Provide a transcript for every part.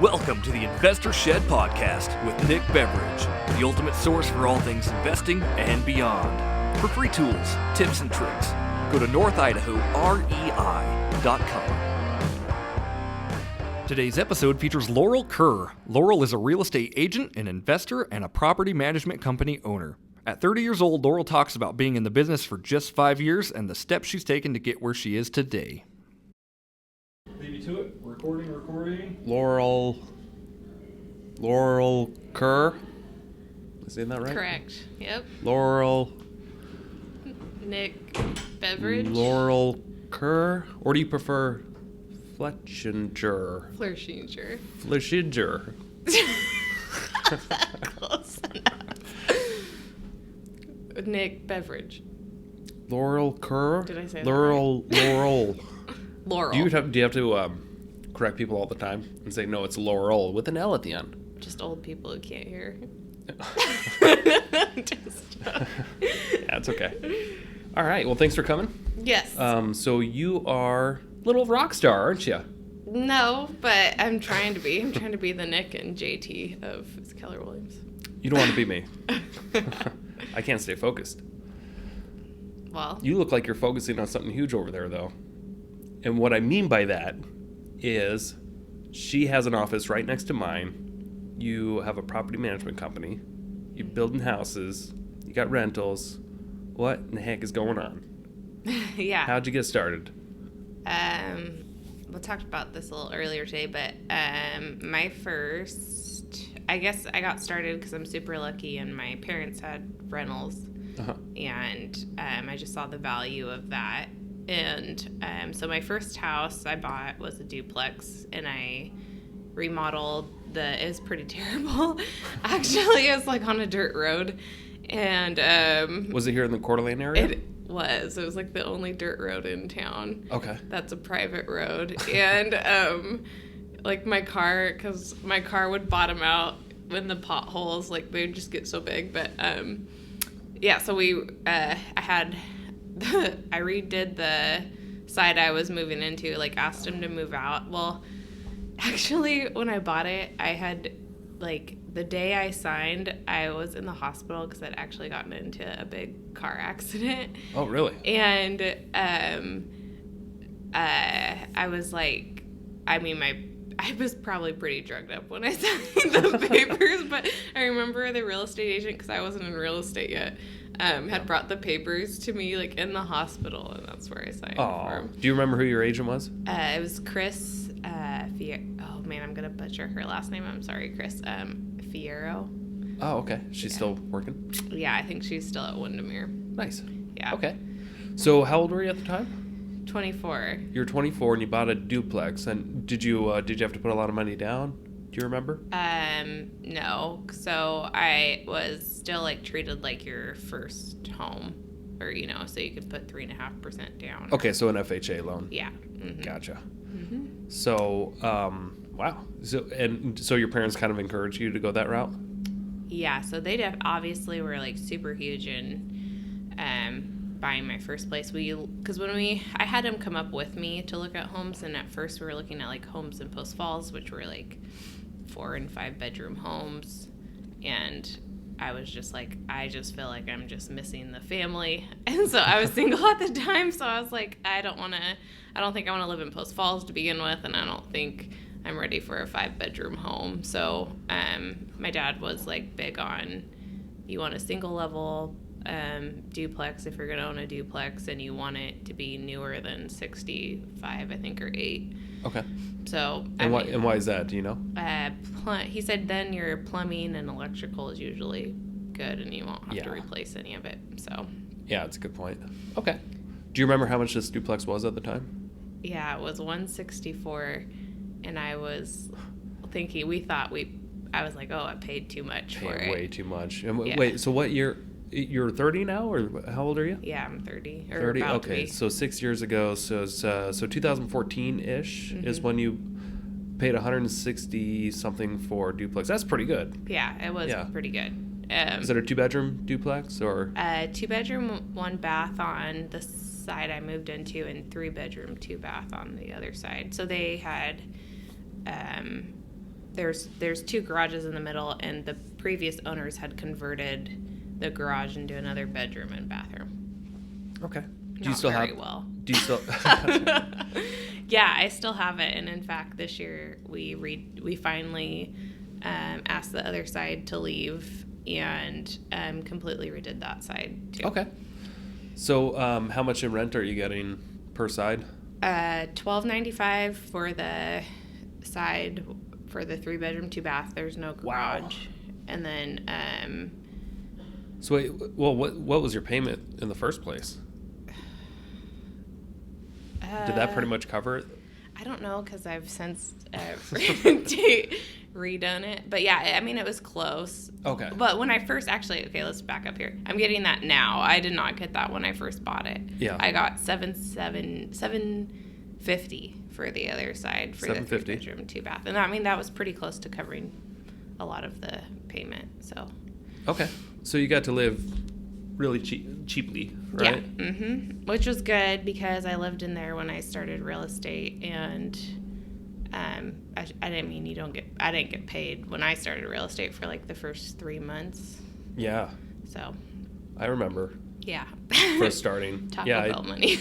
Welcome to the Investor Shed Podcast with Nick Beveridge, the ultimate source for all things investing and beyond. For free tools, tips, and tricks, go to northidahorei.com. Today's episode features Laurel Kerr. Laurel is a real estate agent, an investor, and a property management company owner. At 30 years old, Laurel talks about being in the business for just 5 years and the steps she's taken to get where she is today. Leave you to it. Recording. Laurel Kerr. Am I saying that right? Correct. Yep. Laurel. Nick Beveridge. Laurel Kerr. Or do you prefer Fletchinger? Flerschinger. Close enough. Nick Beveridge. Laurel Kerr. Did I say that Laurel. Laurel. Do you have to correct people all the time and say no? It's Laurel with an L at the end. Just old people who can't hear. Yeah, it's okay. All right. Well, thanks for coming. Yes. So you are a little rock star, aren't you? No, but I'm trying to be. I'm trying to be the Nick and JT of Keller Williams. You don't want to be me. I can't stay focused. Well. You look like you're focusing on something huge over there, though. And what I mean by that is she has an office right next to mine. You have a property management company. You're building houses. You got rentals. What in the heck is going on? Yeah. How'd you get started? We talked about this a little earlier today, but my first, I guess I got started because I'm super lucky and my parents had rentals. Uh-huh. And I just saw the value of that. And so my first house I bought was a duplex, and I remodeled it was pretty terrible. Actually, it was like on a dirt road. And was it here in the Coeur d'Alene area? It was like the only dirt road in town. Okay. That's a private road. And like my car, because my car would bottom out when the potholes, like they would just get so big. But yeah, so I redid the side I was moving into, like asked him to move out. Well, actually, when I bought it, I had, like, the day I signed, I was in the hospital because I'd actually gotten into a big car accident. Oh, really? And I was like, I was probably pretty drugged up when I signed the papers, but I remember the real estate agent, because I wasn't in real estate yet, had brought the papers to me, like, in the hospital, and that's where I signed for him. Do you remember who your agent was? It was Chris, oh man, I'm gonna butcher her last name, I'm sorry, Chris, Fierro. Oh, okay. She's still working? Yeah, I think she's still at Windermere. Nice. Yeah. Okay. So how old were you at the time? 24. You were 24 and you bought a duplex, and did you have to put a lot of money down? Do you remember? No. So I was still, like, treated like your first home, or, so you could put 3.5% down. Okay, so an FHA loan. Yeah. Mm-hmm. Gotcha. Mm-hmm. So, wow. So your parents kind of encouraged you to go that route? Yeah. So they obviously were, like, super huge in buying my first place. Because I had him come up with me to look at homes, and at first we were looking at, like, homes in Post Falls, which were, like, 4 and 5 bedroom homes, and I was just like, I just feel like I'm just missing the family. And so I was single at the time, so I was like, I don't think I want to live in Post Falls to begin with, and I don't think I'm ready for a 5 bedroom home. So my dad was, like, big on, you want a single level duplex if you're going to own a duplex, and you want it to be newer than 65, I think, or 8. Okay. So why is that? Do you know? He said then your plumbing and electrical is usually good, and you won't have to replace any of it. So. Yeah, that's a good point. Okay. Do you remember how much this duplex was at the time? Yeah, it was $164, and I was thinking I was like, oh, I paid too much for it. Way too much. Wait, so what year? You're 30 now, or how old are you? Yeah, I'm 30. 30. Okay, so 6 years ago, so 2014-ish is when you paid $160 something for a duplex. That's pretty good. Yeah, it was pretty good. Is it a 2-bedroom duplex or? 2-bedroom, 1 bath on the side I moved into, and 3-bedroom, 2 bath on the other side. So they had there's 2 garages in the middle, and the previous owners had converted the garage into another bedroom and bathroom. Okay. Do you still have? Well. Do you still? Yeah, I still have it, and in fact, this year we finally asked the other side to leave and completely redid that side too. Okay. So, how much in rent are you getting per side? $12.95 for the side for the 3-bedroom, 2-bath. There's no garage, Wow. and then. So wait, well, what was your payment in the first place? Did that pretty much cover it? I don't know, because I've since redone it. But yeah, I mean, it was close. Okay. But when I first okay, let's back up here. I'm getting that now. I did not get that when I first bought it. Yeah. I got $750 for the other side for the 3-bedroom, 2-bath. And I mean, that was pretty close to covering a lot of the payment. So. Okay. So you got to live really cheaply, right? Yeah. Mm-hmm. Which was good because I lived in there when I started real estate, and I didn't get paid when I started real estate for like the first 3 months. Yeah. So. I remember. Yeah. First starting. Taco Bell money.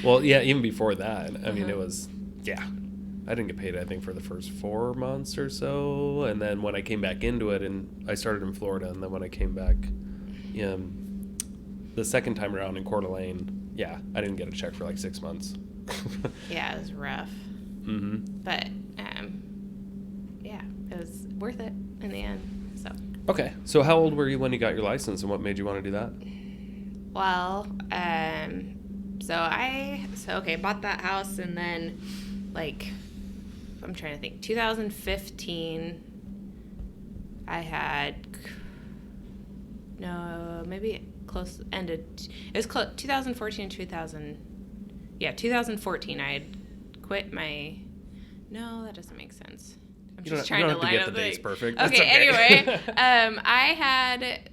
Well, yeah, even before that, I mean, it was, yeah. I didn't get paid, I think, for the first 4 months or so. And then when I came back into it, and I started in Florida, and then when I came back the second time around in Coeur d'Alene, yeah, I didn't get a check for like 6 months. Yeah, it was rough. Mm-hmm. But, yeah, it was worth it in the end. So. Okay. So how old were you when you got your license, and what made you want to do that? Well, bought that house, and then, like, I'm trying to think. 2015, I had, no, maybe close, ended, it was close, 2014, 2014, I had quit my, no, that doesn't make sense. I'm just trying to line up the dates perfect. Okay, anyway, I had,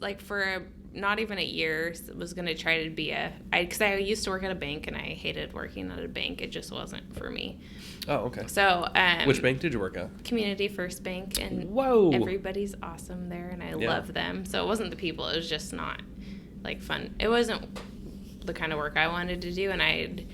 like, for not even a year, was going to try to be because I used to work at a bank, and I hated working at a bank. It just wasn't for me. Oh, okay. So, which bank did you work at? Community First Bank, and whoa, everybody's awesome there, and I love them. So it wasn't the people; it was just not like fun. It wasn't the kind of work I wanted to do, and I'd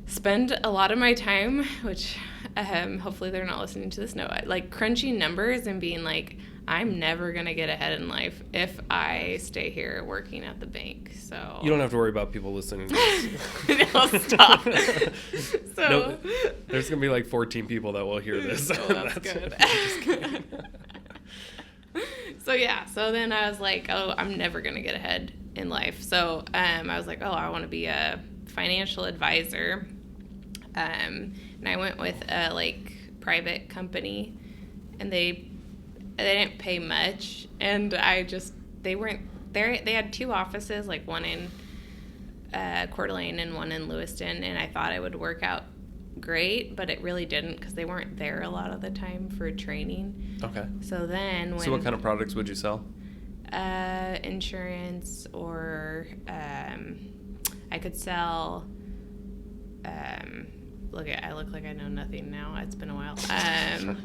spend a lot of my time, which hopefully they're not listening to this. No, like crunching numbers and being like, I'm never going to get ahead in life if I stay here working at the bank. So you don't have to worry about people listening to this. No, stop. So no, there's going to be like 14 people that will hear this. Oh, that's good. Just kidding. So yeah, so then I was like, oh, I'm never going to get ahead in life. So I was like, oh, I want to be a financial advisor. And I went with a private company, and they didn't pay much, and they weren't there. They had 2 offices, like one in Coeur d'Alene and one in Lewiston, and I thought it would work out great, but it really didn't, because they weren't there a lot of the time for training. Okay. So then So what kind of products would you sell? Insurance, or I could sell I look like I know nothing now. It's been a while. I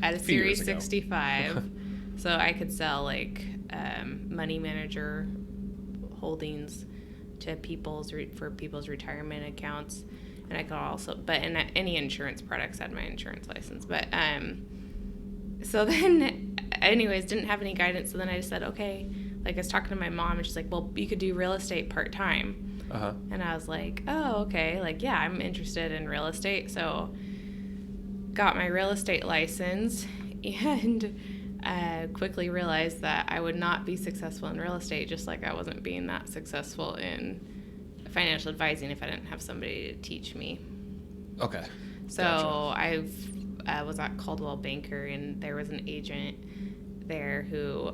had a Series 65, so I could sell money manager holdings to people's retirement accounts, and I could also, but in any insurance products, I had my insurance license. But so then, anyways, didn't have any guidance. So then I just said, okay. I was talking to my mom, and she's like, well, you could do real estate part time. Uh-huh. And I was like, oh, okay. Yeah, I'm interested in real estate. So got my real estate license, and quickly realized that I would not be successful in real estate, just like I wasn't being that successful in financial advising if I didn't have somebody to teach me. Okay. So gotcha. I was at Caldwell Banker, and there was an agent there who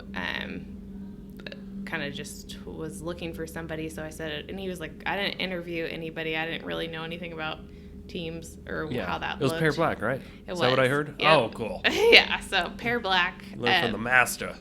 kind of just was looking for somebody. So I said, and he was like, I didn't interview anybody. I didn't really know anything about teams or how that looked. It was Pear Black, right? Is that what I heard? Yep. Oh, cool. Yeah, so Pear Black. Learn from the master.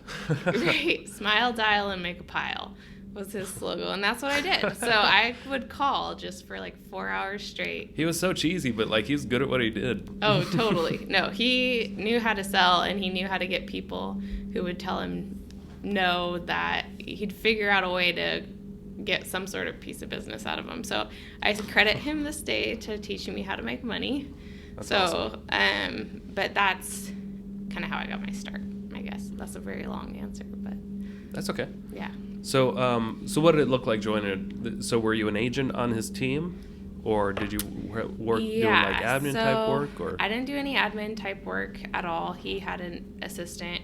Right. Smile, dial, and make a pile was his slogan, and that's what I did. So I would call just for like 4 hours straight. He was so cheesy, but like he's good at what he did. Oh, totally. No, he knew how to sell, and he knew how to get people who would tell him no, that he'd figure out a way to get some sort of piece of business out of them. So I credit him this day to teaching me how to make money. That's so, awesome. But that's kind of how I got my start, I guess. That's a very long answer, but That's okay. yeah. So, so what did it look like joining it? So were you an agent on his team, or did you work doing like admin type work? Or I didn't do any admin type work at all. He had an assistant,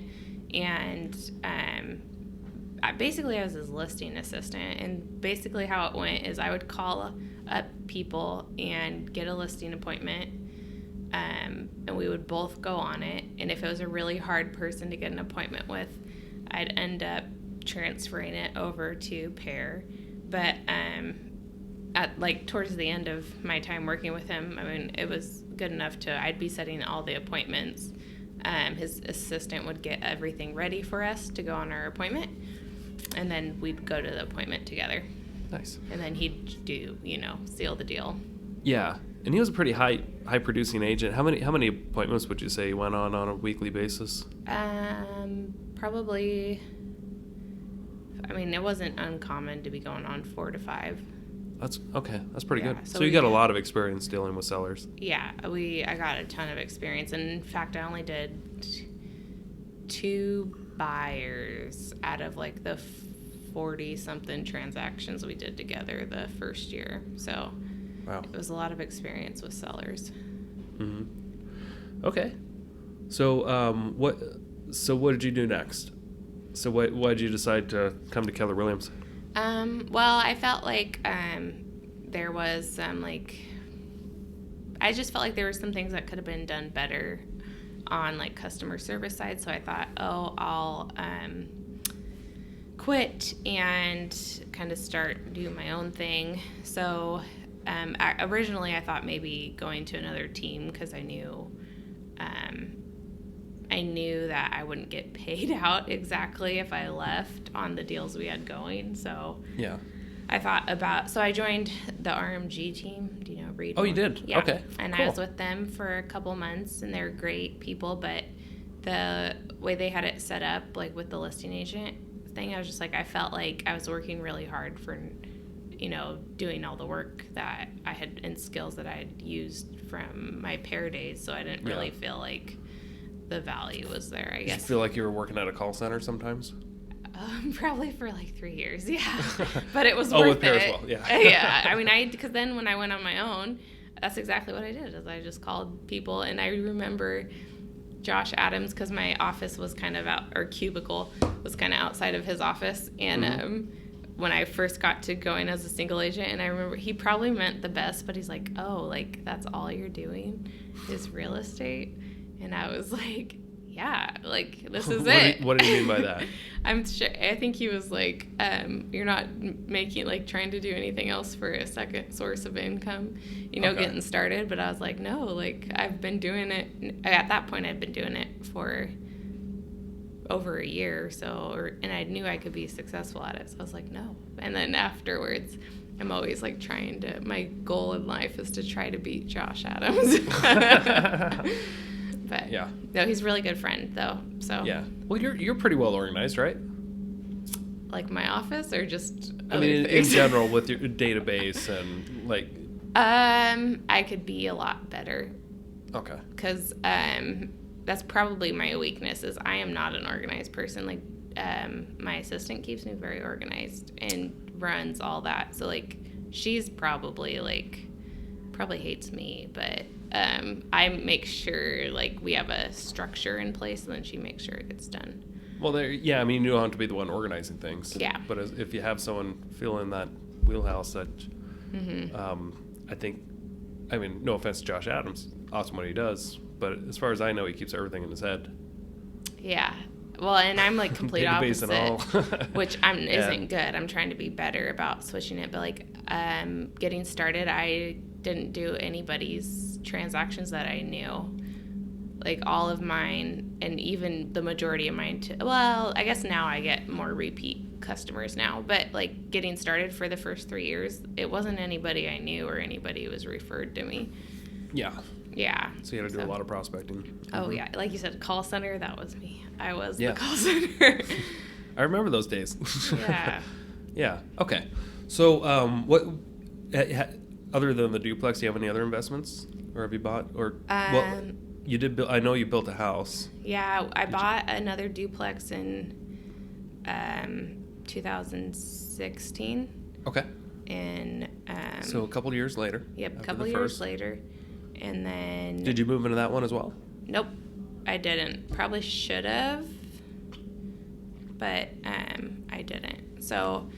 and basically I was his listing assistant. And basically how it went is I would call up people and get a listing appointment, and we would both go on it. And if it was a really hard person to get an appointment with, I'd end up transferring it over to Pear. But at like towards the end of my time working with him, I mean, it was good enough I'd be setting all the appointments. His assistant would get everything ready for us to go on our appointment, and then we'd go to the appointment together. Nice. And then he'd do, seal the deal. Yeah, and he was a pretty high producing agent. How many appointments would you say he went on a weekly basis? Probably. I mean, it wasn't uncommon to be going on 4 to 5. That's okay. That's pretty Yeah, good. so So you we- got a lot of experience dealing with sellers. Yeah, I got a ton of experience. And in fact, I only did 2 buyers out of like the 40-something transactions we did together the first year. So Wow. it was a lot of experience with sellers. Mm-hmm. Okay. So what did you do next? So why did you decide to come to Keller Williams? Well, I felt like there was some I just felt like there were some things that could have been done better on like customer service side. So I thought, I'll quit and kind of start doing my own thing. So originally I thought maybe going to another team, because I knew that I wouldn't get paid out exactly if I left on the deals we had going. So Yeah. I thought so I joined the RMG team. Do you know Reed? Oh, you did? Yeah. Okay, And cool. I was with them for a couple months, and they're great people, but the way they had it set up, like with the listing agent thing, I was just like, I felt like I was working really hard for, doing all the work that I had and skills that I had used from my Pear days. So I didn't really feel like the value was there, I Did guess. you feel like you were working at a call center sometimes? Probably for like 3 years, yeah. But it was Oh, worth with Pear it. as well, yeah. Yeah, I mean, because then when I went on my own, that's exactly what I did. Is I just called people, and I remember Josh Adams, because my office was kind of out, or cubicle was kind of outside of his office, and when I first got to going as a single agent, and I remember he probably meant the best, but he's like, "Oh, like that's all you're doing is real estate," and I was like, yeah, like this is it. What do you mean by that? I'm sure. I think he was like, you're not trying to do anything else for a second source of income, Okay. getting started. But I was like, no, like I've been doing it. At that point, I'd been doing it for over a year or so, and I knew I could be successful at it. So I was like, no. And then afterwards, I'm always like my goal in life is to try to beat Josh Adams. But Yeah. no, he's a really good friend though. So Yeah. Well, you're pretty well organized, right? like my office or just I other mean, in things? general, with your database and like. I could be a lot better, Okay. because that's probably my weakness. Is I am not an organized person. Like my assistant keeps me very organized and runs all that. So like she's probably hates me, but I make sure like we have a structure in place, and then she makes sure it gets done. Well, yeah. I mean, you don't have to be the one organizing things. Yeah. But if you have someone filling that wheelhouse, that I think. I mean, no offense to Josh Adams, awesome what he does, but as far as I know, he keeps everything in his head. Yeah. Well, and I'm like complete Database opposite, and all. which isn't good. I'm trying to be better about switching it, but like getting started, I didn't do anybody's transactions that I knew. like all of mine, and even the majority of mine well, I guess now I get more repeat customers now, but like getting started for the first 3 years, it wasn't anybody I knew or anybody who was referred to me. Yeah. Yeah. So you had to do a lot of prospecting. Oh yeah, like you said, call center, that was me. I was Yeah. the call center. I remember those days. Yeah. Yeah. Okay. So what other than the duplex, do you have any other investments, or have you bought, or you did build, I know you built a house. Yeah, I bought another duplex in 2016. Okay. And So a couple of years later. Yep, a couple of years later. And then Did you move into that one as well? Nope, I didn't. Probably should have, but I didn't. So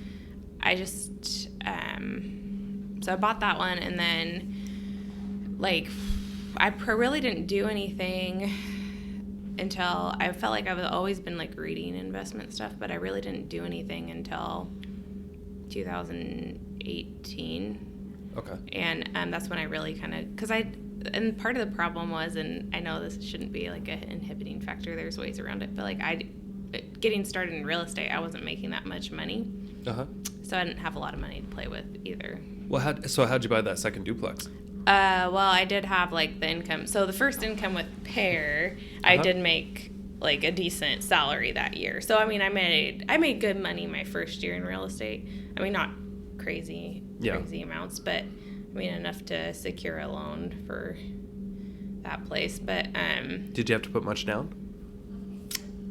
I just so I bought that one, and then like I really didn't do anything until I felt like I've always been like reading investment stuff, but I really didn't do anything until 2018. Okay. And that's when I really kind of, and part of the problem was, and I know this shouldn't be like an inhibiting factor, there's ways around it, but like getting started in real estate, I wasn't making that much money. Uh-huh. So I didn't have a lot of money to play with either. Well, how'd you buy that second duplex? Well, I did have like the income. So the first income with Pear, I did make like a decent salary that year. So I mean, I made good money my first year in real estate. I mean, not crazy amounts, but I mean enough to secure a loan for that place. But did you have to put much down?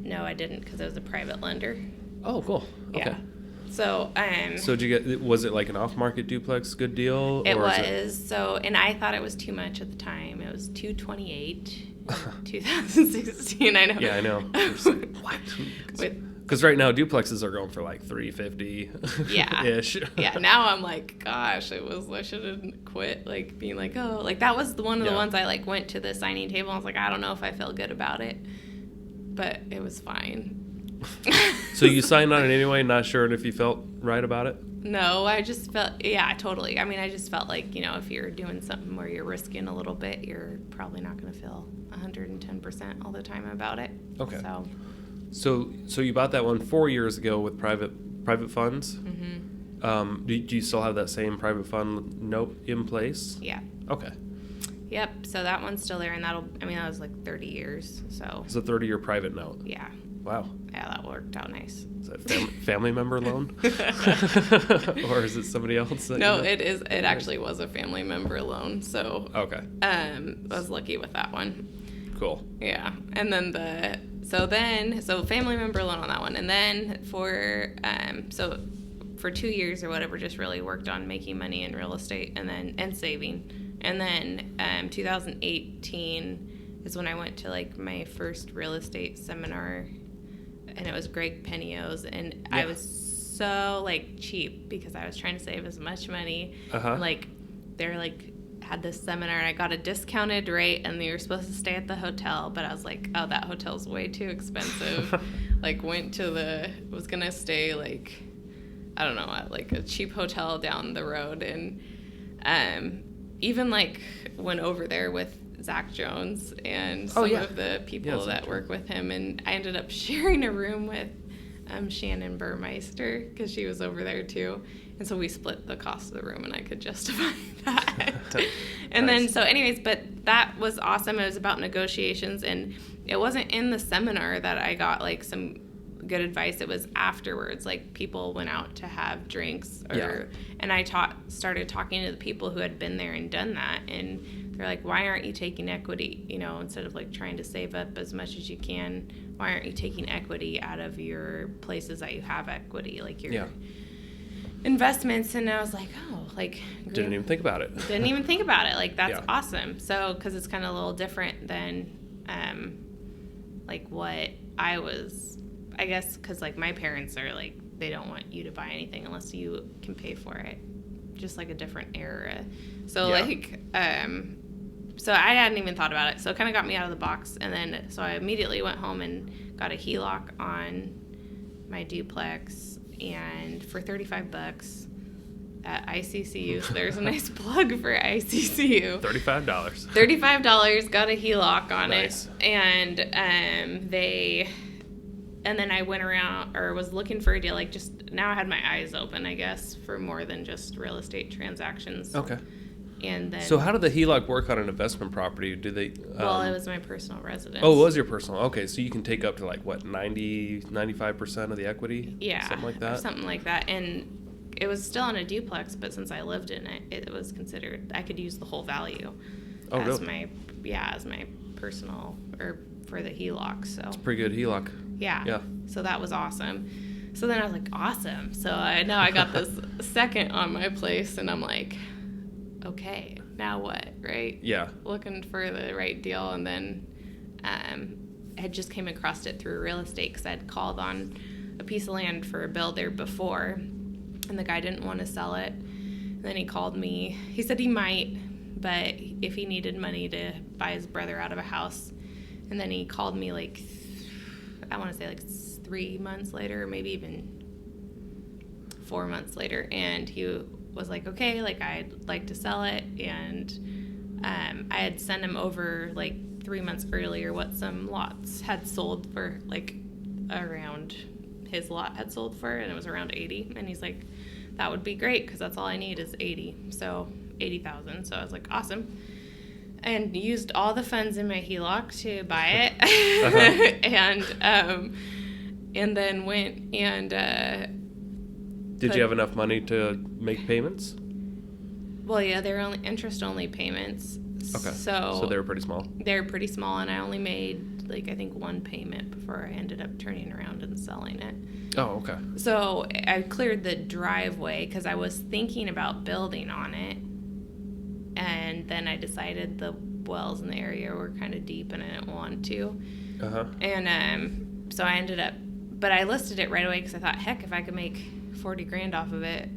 No, I didn't, because it was a private lender. Oh, cool. Okay. Yeah. So so was it like an off-market duplex, good deal? It was. So, and I thought it was too much at the time. It was $228 in 2016. I know. Yeah, I know. What? Because right now duplexes are going for like $350. Yeah. Ish. Yeah. Now I'm like, gosh, I should have quit. Like being like, oh, like that was one of the ones I like went to the signing table. I was like, I don't know if I felt good about it, but it was fine. So you signed on it anyway, not sure if you felt right about it? No, I just felt, yeah, totally. I mean, I just felt like, if you're doing something where you're risking a little bit, you're probably not going to feel 110% all the time about it. Okay. So you bought that one 4 years ago with private funds? Mm-hmm. Do you still have that same private fund note in place? Yeah. Okay. Yep. So that one's still there, and that was like 30 years. So it's a 30-year private note. Yeah. Wow. Yeah, that worked out nice. Is that family member loan? Or is it somebody else? No, it is. It actually was a family member loan. So okay. I was lucky with that one. Cool. Yeah, and then so family member loan on that one, and then for 2 years or whatever, just really worked on making money in real estate and saving, and then 2018 is when I went to like my first real estate seminar. And it was Greg Penio's, and I was so like cheap because I was trying to save as much money. Like they're like had this seminar, and I got a discounted rate, and they were supposed to stay at the hotel, but I was like, oh, that hotel's way too expensive. Like was gonna stay like, I don't know, at like a cheap hotel down the road, and even like went over there with Zach Jones and some of the people that work with him, and I ended up sharing a room with Shannon Burmeister because she was over there too, and so we split the cost of the room, and I could justify that. And then but that was awesome. It was about negotiations, and it wasn't in the seminar that I got like some good advice. It was afterwards, like people went out to have drinks and I started talking to the people who had been there and done that, and they're like, why aren't you taking equity, instead of like trying to save up as much as you can, why aren't you taking equity out of your places that you have equity, like your investments? And I was like, oh, like didn't even think about it. Like that's awesome. So because it's kind of a little different than like what I guess because like my parents are like, they don't want you to buy anything unless you can pay for it, just like a different era. So so I hadn't even thought about it, so it kind of got me out of the box. And then so I immediately went home and got a HELOC on my duplex, and for $35, at ICCU. So there's a nice plug for ICCU. $35. $35, got a HELOC on Nice. it. And and then I went around, or was looking for a deal, like just, now I had my eyes open, I guess, for more than just real estate transactions. Okay. And then, So how did the HELOC work on an investment property? Do they? well, it was my personal residence. Oh, it was your personal. Okay, so you can take up to like what, 95% of the equity? Yeah. Something like Or that. something like that. And it was still in a duplex, but since I lived in it, it was considered, I could use the whole value Oh, as really? as my personal, or for the HELOC. So Pretty good HELOC. yeah. So that was awesome. So then I was like, awesome. So I know I got this second on my place, and I'm like, okay, now what, right? Yeah. Looking for the right deal, and then I had just came across it through real estate because I'd called on a piece of land for a builder before, and the guy didn't want to sell it. And then he called me. He said he might, but if he needed money to buy his brother out of a house. And then he called me like, I want to say like 3 months later, or maybe even 4 months later, and he was like, okay, like I'd like to sell it. And I had sent him over like 3 months earlier what some lots had sold for, like around his lot had sold for, and it was around 80. And he's like, that would be great because that's all I need is 80. So 80,000. So I was like, awesome. And used all the funds in my HELOC to buy it. And then went and Did you have enough money to make payments? well, yeah, they're only interest only payments. Okay. So they were pretty small. they're pretty small, and I only made like I think one payment before I ended up turning around and selling it. Oh, okay. So I cleared the driveway because I was thinking about building on it, and then I decided the wells in the area were kind of deep and I didn't want to. Uh-huh. And so I ended up, but I listed it right away because I thought, heck, if I could make 40 grand off of it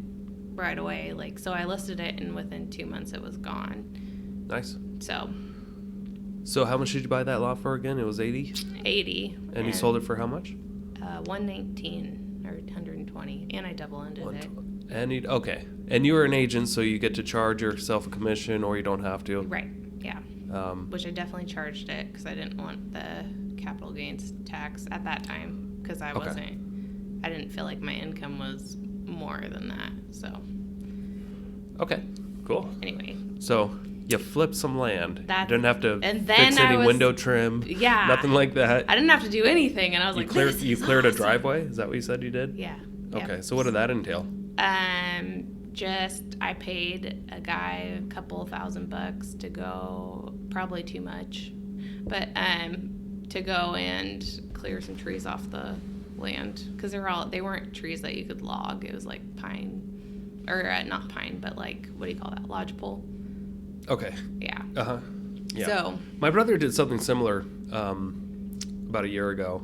right away, like, so I listed it, and within 2 months it was gone. Nice. So So how much did you buy that lot for again? It was 80? 80. And you sold it for how much? 119 or 120, and I double ended it. Okay. And you're an agent, so you get to charge yourself a commission, or you don't have to. Right. Yeah. Which I definitely charged it because I didn't want the capital gains tax at that time because I didn't feel like my income was more than that. So Okay. Cool. anyway, So you flipped some land. That- Didn't have to and then fix any I was- window trim. yeah, Nothing like that. I didn't have to do anything, and I was You like, cleared this you is cleared a awesome. driveway? Is that what you said you did? Yeah. Okay. Yep. So what did that entail? Just I paid a guy a couple $1,000 to go, probably too much, but to go and clear some trees off the land because they weren't trees that you could log. It was like pine, or not pine, but like what do you call that? Lodgepole. Okay. Yeah. Uh-huh. Yeah. So My brother did something similar about a year ago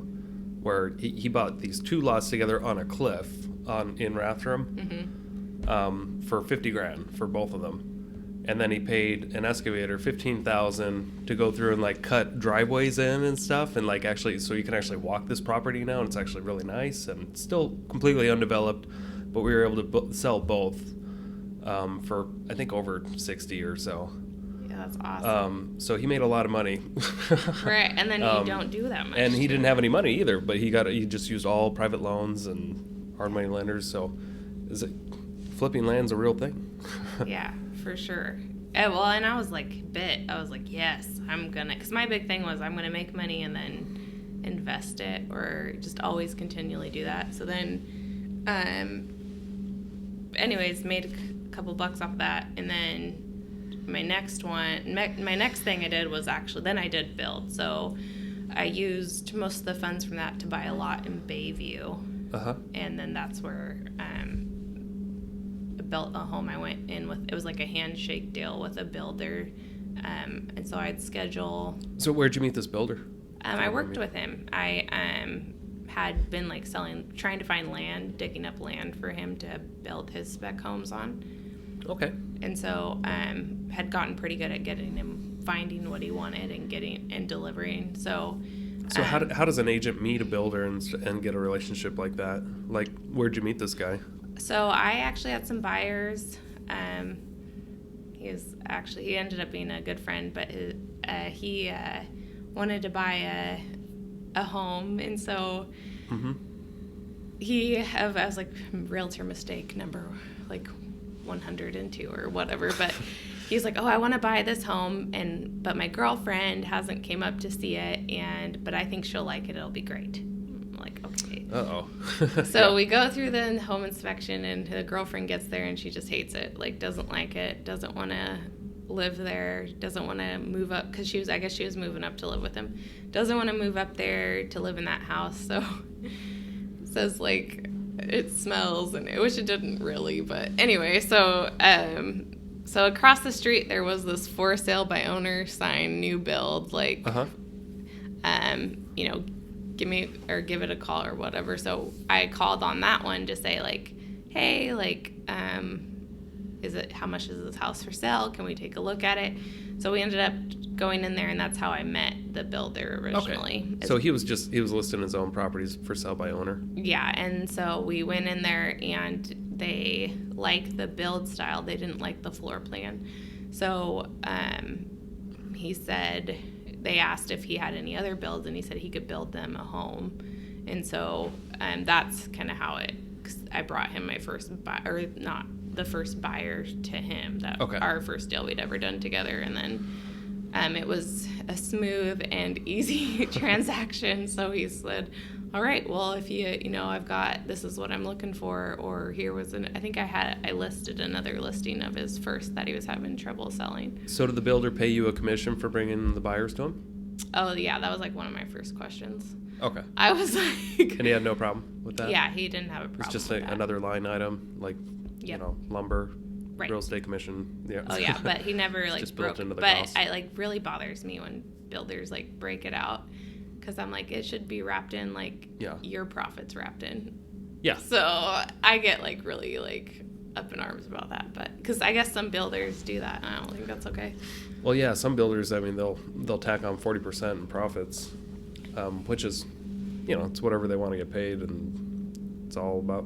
where he bought these two lots together on a cliff in Rathdrum for 50 grand for both of them. And then he paid an excavator $15,000 to go through and like cut driveways in and stuff, and like actually, so you can actually walk this property now, and it's actually really nice and still completely undeveloped, but we were able to sell both for I think over 60 or so. yeah, that's awesome. So he made a lot of money. Right, and then you don't do that much. And he too. didn't have any money either, but he just used all private loans and hard money lenders. So flipping land's a real thing. Yeah, for sure. Well, and I was like, yes, I'm gonna, because my big thing was I'm gonna make money and then invest it, or just always continually do that. So then, anyways, made a couple bucks off that, and then my next thing I did was actually, then I did build. So I used most of the funds from that to buy a lot in Bayview. Uh-huh. And then that's where I built a home. I went in with, it was like a handshake deal with a builder. And so I'd schedule. So where'd you meet this builder? I worked with him. I had been like trying to find land, digging up land for him to build his spec homes on. Okay. And so had gotten pretty good at getting him, finding what he wanted and getting and delivering. So how does an agent meet a builder and get a relationship like that? Like, where'd you meet this guy? So I actually had some buyers. He ended up being a good friend, but he wanted to buy a home, and so I was like, realtor mistake number like 102 or whatever, but he's like, oh, I want to buy this home, but my girlfriend hasn't came up to see it, but I think she'll like it. It'll be great. I'm like, okay. Uh-oh. So we go through the home inspection, and the girlfriend gets there, and she just hates it. Like, doesn't like it, doesn't want to live there, doesn't want to move up, because I guess she was moving up to live with him. Doesn't want to move up there to live in that house. So says like it smells, which it didn't really, but anyway. So across the street there was this for sale by owner sign, new build, like give it a call or whatever. So I called on that one to say like, hey, like how much is this house for sale? Can we take a look at it? So we ended up going in there, and that's how I met the builder originally. Okay. So he was listing his own properties for sale by owner. Yeah, and so we went in there, and they liked the build style. They didn't like the floor plan. So he said, they asked if he had any other builds, and he said he could build them a home. And so that's kind of how I brought him my first the first buyer to him. Our first deal we'd ever done together, and then it was a smooth and easy transaction. So he said, all right, well, if I've got, this is what I'm looking for, or here was I think I listed another listing of his first that he was having trouble selling. So did the builder pay you a commission for bringing the buyers to him? Oh yeah, that was like one of my first questions. Okay. I was like, and he had no problem with that? Yeah, he didn't have a problem. It's just with that. another line item, like lumber, right. Real estate commission. Yeah. Oh yeah, but he never like just broke. Built into the but cost. I like really bothers me when builders like break it out, because I'm like, it should be wrapped in like your profits wrapped in. Yeah. So I get like really like up in arms about that, but because I guess some builders do that, and I don't think that's okay. Well, yeah, some builders, I mean, they'll tack on 40% in profits, which is, it's whatever they want to get paid, and it's all about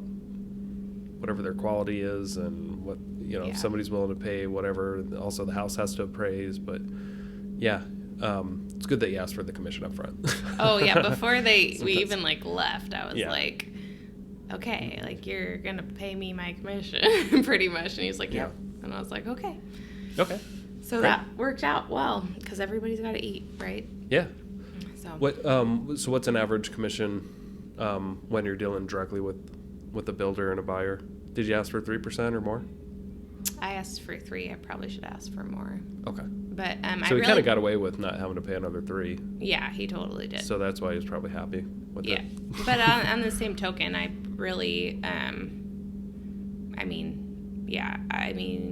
whatever their quality is, and what if somebody's willing to pay whatever. Also, the house has to appraise, but yeah, it's good that you asked for the commission up front. Oh yeah, before we even like left, I was like, okay, like you're gonna pay me my commission, pretty much. And he's like, yep. And I was like, okay. So Great. that worked out well, because everybody's got to eat, right? Yeah. So So what's an average commission when you're dealing directly with a builder and a buyer? Did you ask for 3% or more? I asked for 3. I probably should ask for more. Okay. But so he kind of got away with not having to pay another 3. Yeah, he totally did. So that's why he was probably happy with it. Yeah. But on the same token, I really,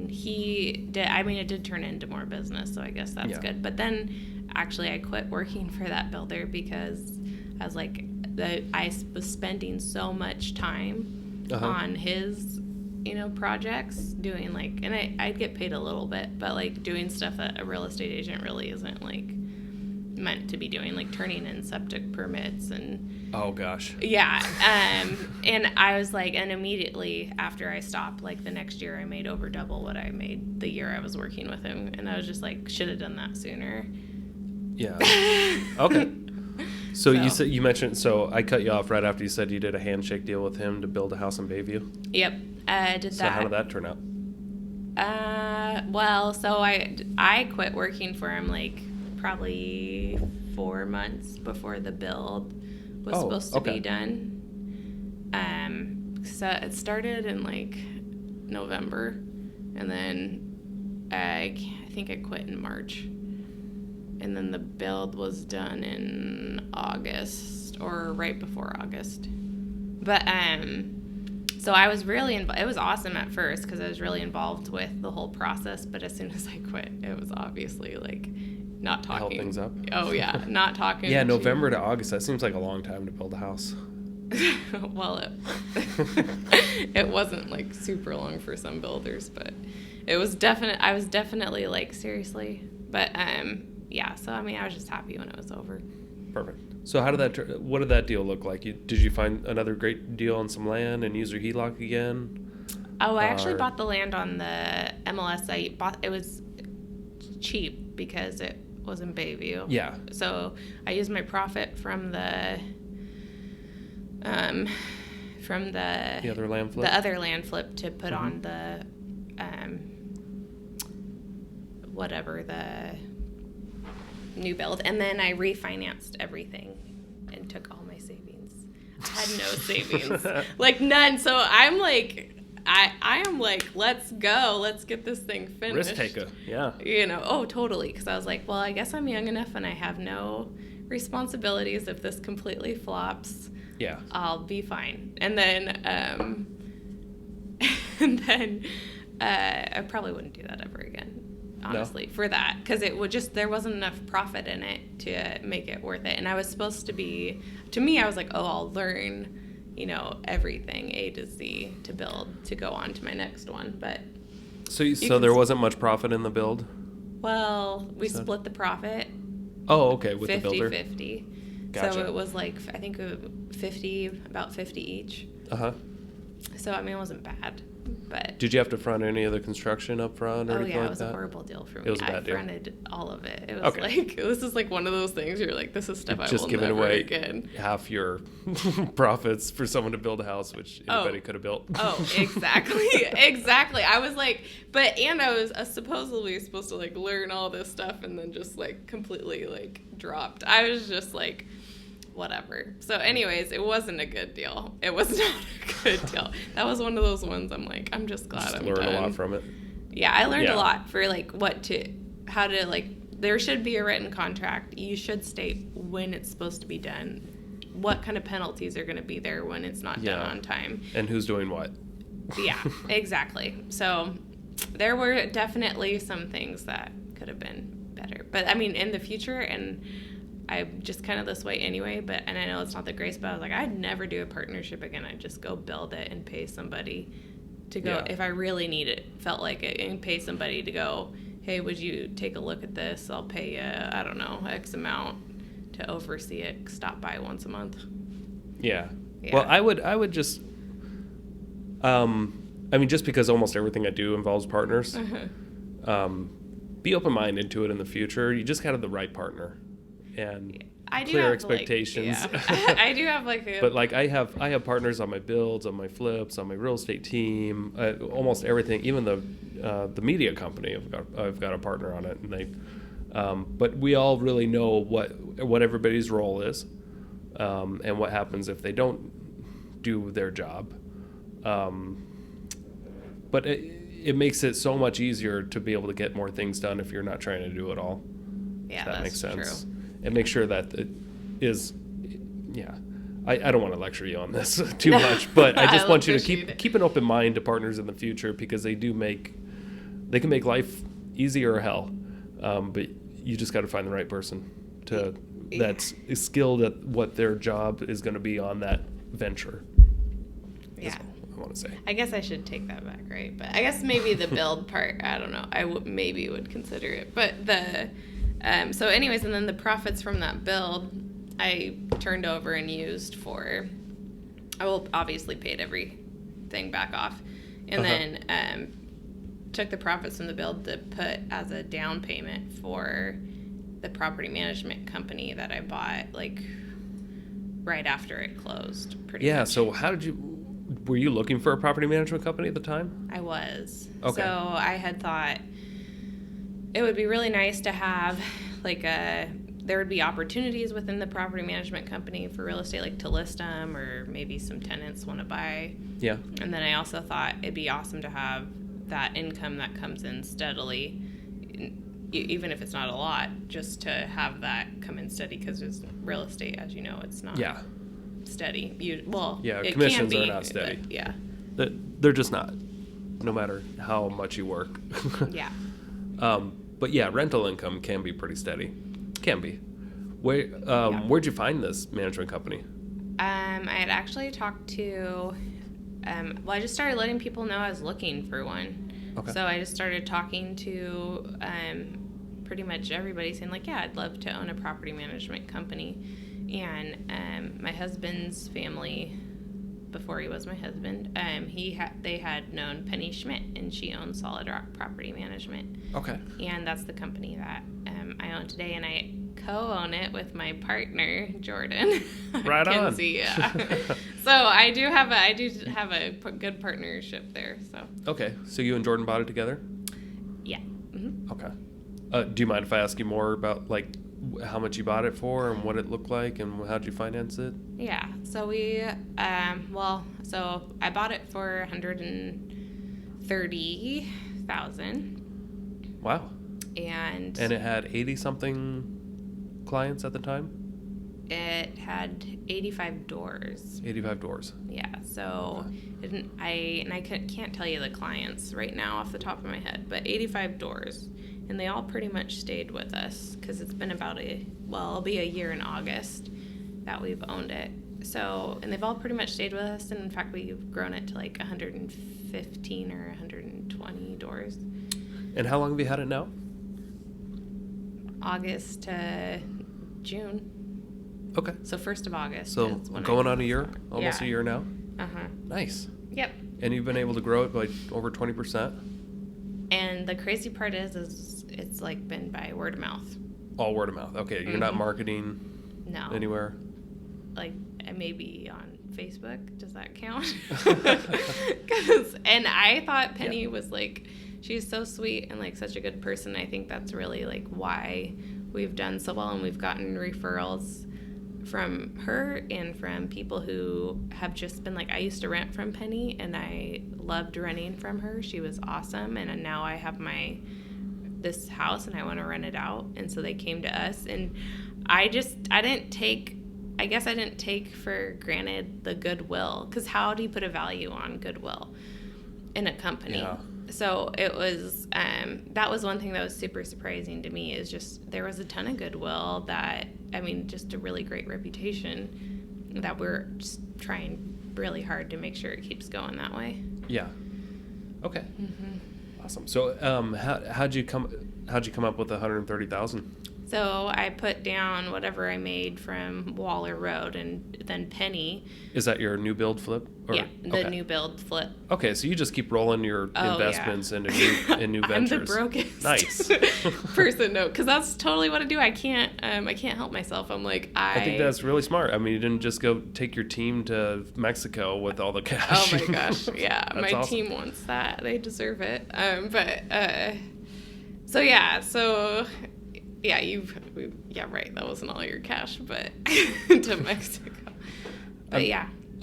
he did. I mean, it did turn into more business, so I guess that's good. But then, actually, I quit working for that builder because I was like, I was spending so much time on his, projects, doing like, and I'd get paid a little bit, but like doing stuff that a real estate agent really isn't like meant to be doing, like turning in septic permits and oh gosh, yeah. And I was like, and immediately after I stopped, like the next year I made over double what I made the year I was working with him, and I was just like, should have done that sooner. Yeah. Okay. So you mentioned, so I cut you off right after you said you did a handshake deal with him to build a house in Bayview. Yep, I did that. So how did that turn out? Well, so I quit working for him like probably 4 months before the build was supposed to be done. So it started in like November, and then I think I quit in March. And then the build was done in August or right before August. But so I was really it was awesome at first because I was really involved with the whole process. But as soon as I quit, it was obviously like not talking. Help things up. Oh yeah, not talking. Yeah, November to August. That seems like a long time to build a house. Well, it wasn't like super long for some builders, but it was I was definitely like, seriously. But yeah, so I mean, I was just happy when it was over. Perfect. So what did that deal look like? Did you find another great deal on some land and use your HELOC again? Oh, I actually Or- bought the land on the MLS. It was cheap because it was in Bayview. Yeah. So I used my profit from the other land flip? the other land flip to put Mhm. on the whatever the new build, and then I refinanced everything and took all my savings. I had no savings, like none. So I'm like, I am like, let's go, let's get this thing finished. Risk taker, yeah. You know, oh, totally. Because I was like, well, I guess I'm young enough and I have no responsibilities. If this completely flops, Yeah. I'll be fine. And then, I probably wouldn't do that ever again, honestly, for that. Because it would just, there wasn't enough profit in it to make it worth it. And I was supposed to be, to me, I was like, oh, I'll learn, you know, everything A to Z to build to go on to my next one. But, So can there s- wasn't much profit in the build? well, we So- split the profit. Oh, okay, with the 50 builder. 50. Gotcha. So it was like, I think 50, about 50 each. Uh-huh. So, I mean, it wasn't bad. But, Did you have to front any of the construction up front or oh, anything yeah, like it was that? a horrible deal for me. It was a I bad deal. fronted all of it. It was Okay. like, this is like one of those things you're like, this is stuff I Just will giving never away again. half your profits for someone to build a house, which anybody could have built. Oh, exactly. Exactly. I was like, and I was supposedly supposed to like learn all this stuff and then just like completely like dropped. I was just like, whatever. So anyways, it wasn't a good deal. It was not a good deal. That was one of those ones I'm like, I'm just glad Just I'm learn done. a lot from it. Yeah, I learned Yeah. a lot for like how to like, there should be a written contract. You should state when it's supposed to be done, what kind of penalties are going to be there when it's not Yeah. done on time. And who's doing what? Yeah, exactly. So there were definitely some things that could have been better. But I mean, in the future, and I'm just kind of this way anyway, and I know it's not the grace, but I was like, I'd never do a partnership again. I'd just go build it and pay somebody to go, Yeah. if I really need it, felt like it, and pay somebody to go, hey, would you take a look at this? I'll pay you, I don't know, X amount to oversee it, stop by once a month. Yeah. Yeah. Well, I would just, I mean, just because almost everything I do involves partners, be open-minded to it in the future. You just got to have the right partner and I do clear have, expectations. Like, yeah. I do have like a... But like I have partners on my builds, on my flips, on my real estate team, almost everything. Even the media company, I've got a partner on it, and they. But we all really know what everybody's role is, and what happens if they don't do their job. But it makes it so much easier to be able to get more things done if you're not trying to do it all. Yeah, If that that's makes sense. true. And make sure that it is, yeah. I don't want to lecture you on this too No, much, but I just I want you to appreciate it. keep an open mind to partners in the future, because they can make life easy or hell. But you just got to find the right person that's skilled at what their job is going to be on that venture. Yeah. That's all I want to say. I guess I should take that back, right? But I guess maybe the build part, I don't know. I maybe would consider it. But so anyways, and then the profits from that build, I turned over and used I will obviously paid everything back off. And then took the profits from the build to put as a down payment for the property management company that I bought like right after it closed, pretty Yeah. much. So were you looking for a property management company at the time? I was. Okay. So I had thought it would be really nice to have there would be opportunities within the property management company for real estate, like to list them, or maybe some tenants want to buy. Yeah. And then I also thought it'd be awesome to have that income that comes in steadily, even if it's not a lot, just to have that come in steady, because it's real estate, as you know, it's not Yeah. steady. It Commissions can are be, not steady. but yeah. They're just not, no matter how much you work. Yeah. But yeah, rental income can be pretty steady. Can be. Where'd you find this management company? I had actually talked to, I just started letting people know I was looking for one. Okay. So I just started talking to pretty much everybody, saying like, yeah, I'd love to own a property management company. And my husband's family before he was my husband. They had known Penny Schmidt, and she owns Solid Rock Property Management. Okay. And that's the company that I own today, and I co-own it with my partner Jordan. Right on. Kinsey, yeah. So I do have a good partnership there. So. Okay. So you and Jordan bought it together? Yeah. Mm-hmm. Okay. Do you mind if I ask you more about like how much you bought it for and what it looked like and how'd you finance it? Yeah. So we so I bought it for $130,000. Wow. And it had 80 something clients at the time? It had 85 doors. 85 doors. Yeah, so I can't tell you the clients right now off the top of my head, but 85 doors, and they all pretty much stayed with us because it's been it'll be a year in August that we've owned it. So, and they've all pretty much stayed with us, and in fact, we've grown it to like 115 or 120 doors. And how long have you had it now? August to June. Okay. So 1st of August. So is when going I on a year? Almost a year now? Uh-huh. Nice. Yep. And you've been able to grow it by over 20%? And the crazy part is it's like been by word of mouth. All word of mouth. Okay. You're not marketing anywhere? Like maybe on Facebook. Does that count? And I thought Penny was like, she's so sweet and like such a good person. I think that's really like why we've done so well, and we've gotten referrals from her and from people who have just been like, I used to rent from Penny and I loved renting from her. She was awesome, and now I have this house and I want to rent it out, and so they came to us. And I didn't take for granted the goodwill, because how do you put a value on goodwill in a company? Yeah. So it was, that was one thing that was super surprising to me, is just there was a ton of goodwill just a really great reputation that we're just trying really hard to make sure it keeps going that way. Yeah. Okay. Mm-hmm. Awesome. So how'd you come up with 130,000? So I put down whatever I made from Waller Road, and then Penny. Is that your new build flip? Yeah, the new build flip. Okay, so you just keep rolling your investments into new ventures. I'm the brokest Nice person, because that's totally what I do. I can't help myself. I'm like, I think that's really smart. I mean, you didn't just go take your team to Mexico with all the cash. Oh my gosh, yeah, my awesome. team wants that. They deserve it. Yeah, right. That wasn't all your cash, but to Mexico. But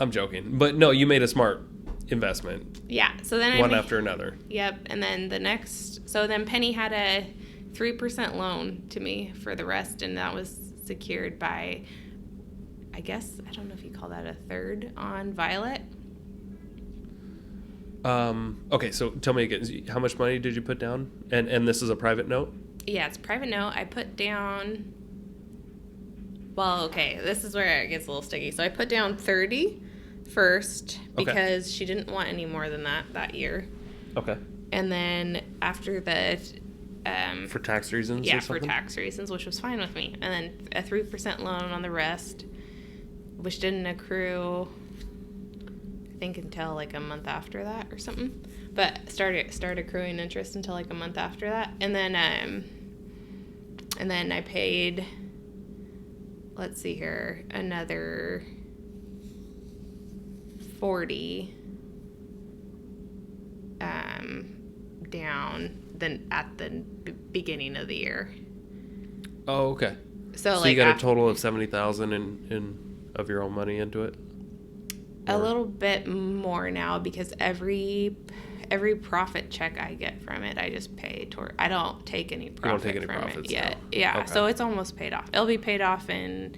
I'm joking. But no, you made a smart investment. Yeah. So then one after another. Yep. And then then Penny had a 3% loan to me for the rest, and that was secured by, I guess, I don't know if you call that a third on Violet. Okay, so tell me again, how much money did you put down? And this is a private note? Yeah, it's a private note. I put down, this is where it gets a little sticky. So I put down 30 first because she didn't want any more than that year. Okay. And then after that, for tax reasons? Yeah, for tax reasons, which was fine with me. And then a 3% loan on the rest, which didn't accrue, I think, until like a month after that or something. But started accruing interest until like a month after that. And then I paid, let's see here, another 40 down then at the beginning of the year. Oh, okay. So you got a total of 70,000 in of your own money into it? A little bit more now, because every profit check I get from it, I just pay toward. I don't take any profit from it yet. Now. Yeah, okay. So it's almost paid off. It'll be paid off in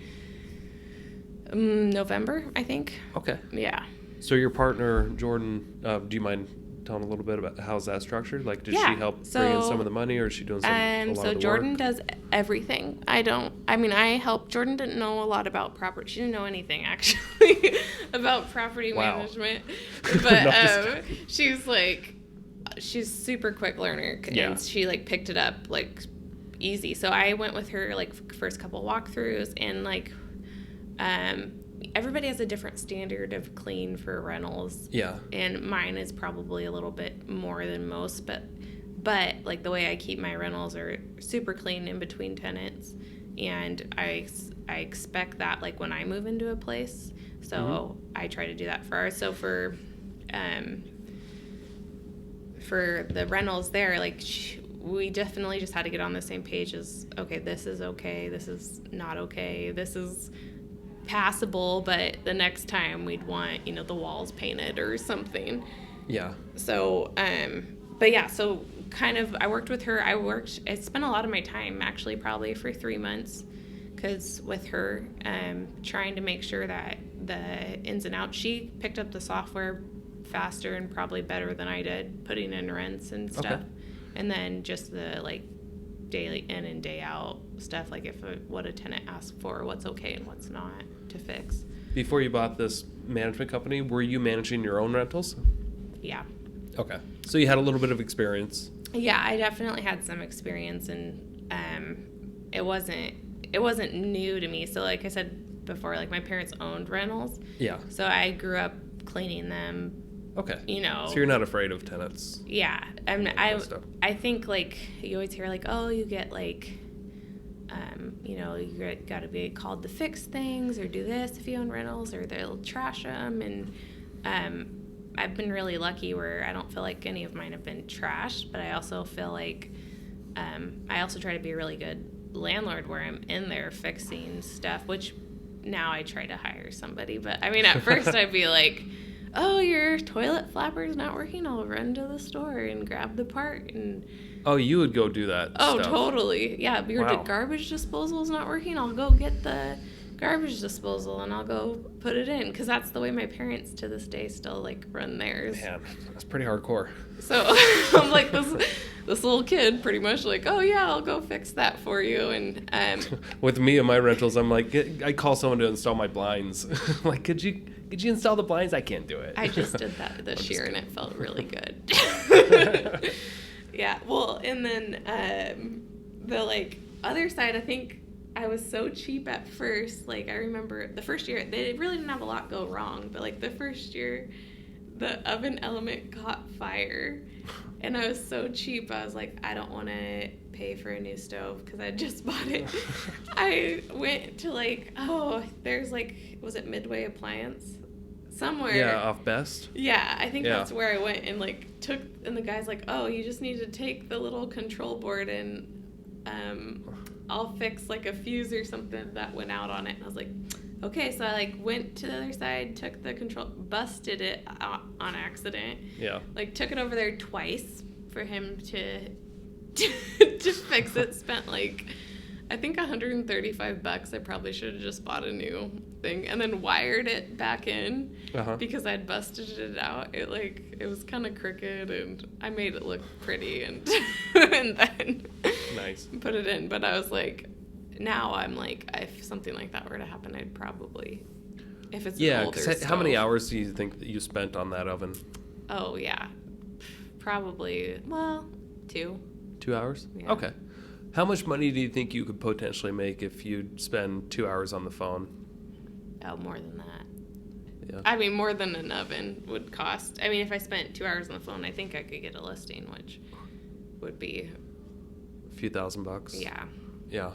November, I think. Okay. Yeah. So your partner, Jordan, do you mind telling a little bit about how's that structured? Like, did she help bring in some of the money, or is she doing a lot of the work? So Jordan does everything. I help. Jordan didn't know a lot about property. She didn't know anything, actually, about property management. But she's super quick learner, and she picked it up easy. So I went with her first couple walkthroughs, and everybody has a different standard of clean for rentals. Yeah. And mine is probably a little bit more than most, but like the way I keep my rentals are super clean in between tenants, and I expect that like when I move into a place, so I try to do that for ours. So for the rentals there, like we definitely just had to get on the same page as, okay, this is okay, this is not okay, this is passable, but the next time we'd want, the walls painted or something. Yeah. So, but yeah, so kind of, I worked with her. I spent a lot of my time, actually, probably for 3 months, because with her, trying to make sure that the ins and outs, she picked up the software faster and probably better than I did, putting in rents and stuff. Okay. And then just the like daily in and day out stuff, like what a tenant asks for, what's okay and what's not to fix. Before you bought this management company, were you managing your own rentals? Yeah. Okay. So you had a little bit of experience. Yeah, I definitely had some experience, and it wasn't new to me. So like I said before, like my parents owned rentals. Yeah. So I grew up cleaning them. Okay. So you're not afraid of tenants. Yeah. I think like you always hear like, oh, you get like you got to be called to fix things or do this if you own rentals, or they'll trash them. And I've been really lucky where I don't feel like any of mine have been trashed, but I also feel like I also try to be a really good landlord where I'm in there fixing stuff, which now I try to hire somebody. But I mean, at first I'd be like, oh, your toilet flapper's not working, I'll run to the store and grab the part. And oh, you would go do that oh, stuff. Totally. Yeah, your garbage disposal's not working, I'll go get the garbage disposal and I'll go put it in, because that's the way my parents to this day still like run theirs. Man, that's pretty hardcore. So I'm like this little kid pretty much like, oh yeah, I'll go fix that for you. And with me and my rentals, I'm like, I call someone to install my blinds. Like, could you install the blinds? I can't do it. I just did that this year and it felt really good. Yeah, well, and then the like other side, I think I was so cheap at first. Like I remember the first year, they really didn't have a lot go wrong, but like the first year, the oven element caught fire, and I was so cheap. I was like, I don't want to pay for a new stove because I just bought it. I went to like, there's like, was it Midway Appliance? Somewhere. Yeah, off Best. Yeah, I think that's where I went and like and the guy's like, oh, you just need to take the little control board and I'll fix like a fuse or something that went out on it. And I was like, okay. So I like went to the other side, took the control, busted it on accident. Yeah. Like took it over there twice for him to fix it. Spent like, I think $135. I probably should have just bought a new thing and then wired it back in because I'd busted it out. It was kind of crooked and I made it look pretty and and then nice put it in. But I was like, now I'm like, if something like that were to happen, I'd probably, if it's an older stove. How many hours do you think that you spent on that oven? Oh yeah, probably 2. 2 hours? Yeah. Okay. How much money do you think you could potentially make if you spend 2 hours on the phone? Oh, more than that. Yeah. I mean, more than an oven would cost. I mean, if I spent 2 hours on the phone, I think I could get a listing, which would be a few $1,000. Yeah. Yeah.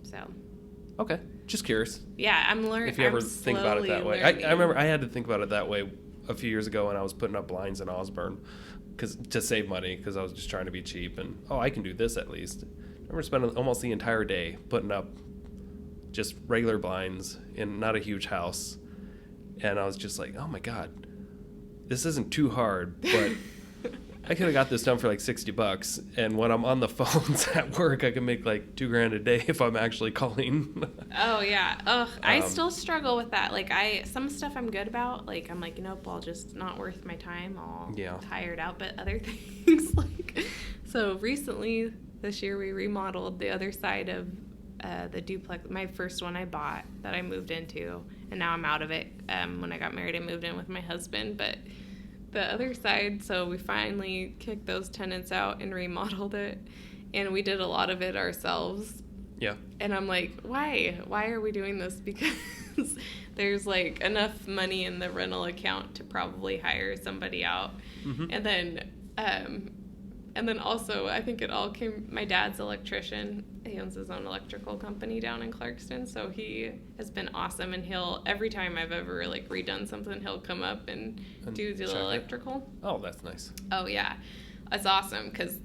So. Okay. Just curious. Yeah, I'm learning. If you ever think about it that way. I remember I had to think about it that way a few years ago when I was putting up blinds in Osborne to save money because I was just trying to be cheap and, I can do this at least. I remember spending almost the entire day putting up just regular blinds in not a huge house. And I was just like, oh my God, this isn't too hard, but I could have got this done for like $60. And when I'm on the phones at work, I can make like $2,000 a day if I'm actually calling. Oh yeah. Ugh, I still struggle with that. Like some stuff I'm good about. Like I'm like, nope, I'll just not worth my time. I'll tired out. But other things like, so recently this year we remodeled the other side of the duplex, my first one I bought that I moved into, and now I'm out of it. When I got married, I moved in with my husband, but the other side, so we finally kicked those tenants out and remodeled it, and we did a lot of it ourselves. Yeah. And I'm like, why are we doing this? Because there's like enough money in the rental account to probably hire somebody out. Mm-hmm. And then also, I think it all came, my dad's electrician. He owns his own electrical company down in Clarkston. So he has been awesome. And every time I've ever like redone something, he'll come up and do the electrical. Oh, that's nice. Oh, yeah. That's awesome because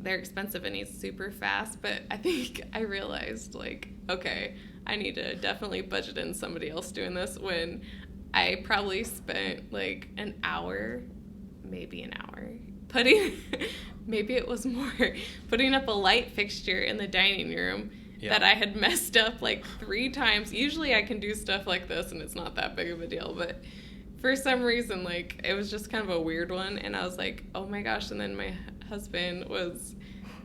they're expensive and he's super fast. But I think I realized like, okay, I need to definitely budget in somebody else doing this when I probably spent like an hour, maybe an hour, maybe it was more, putting up a light fixture in the dining room that I had messed up like 3 times. Usually I can do stuff like this and it's not that big of a deal, but for some reason, like, it was just kind of a weird one, and I was like, oh my gosh. And then my husband was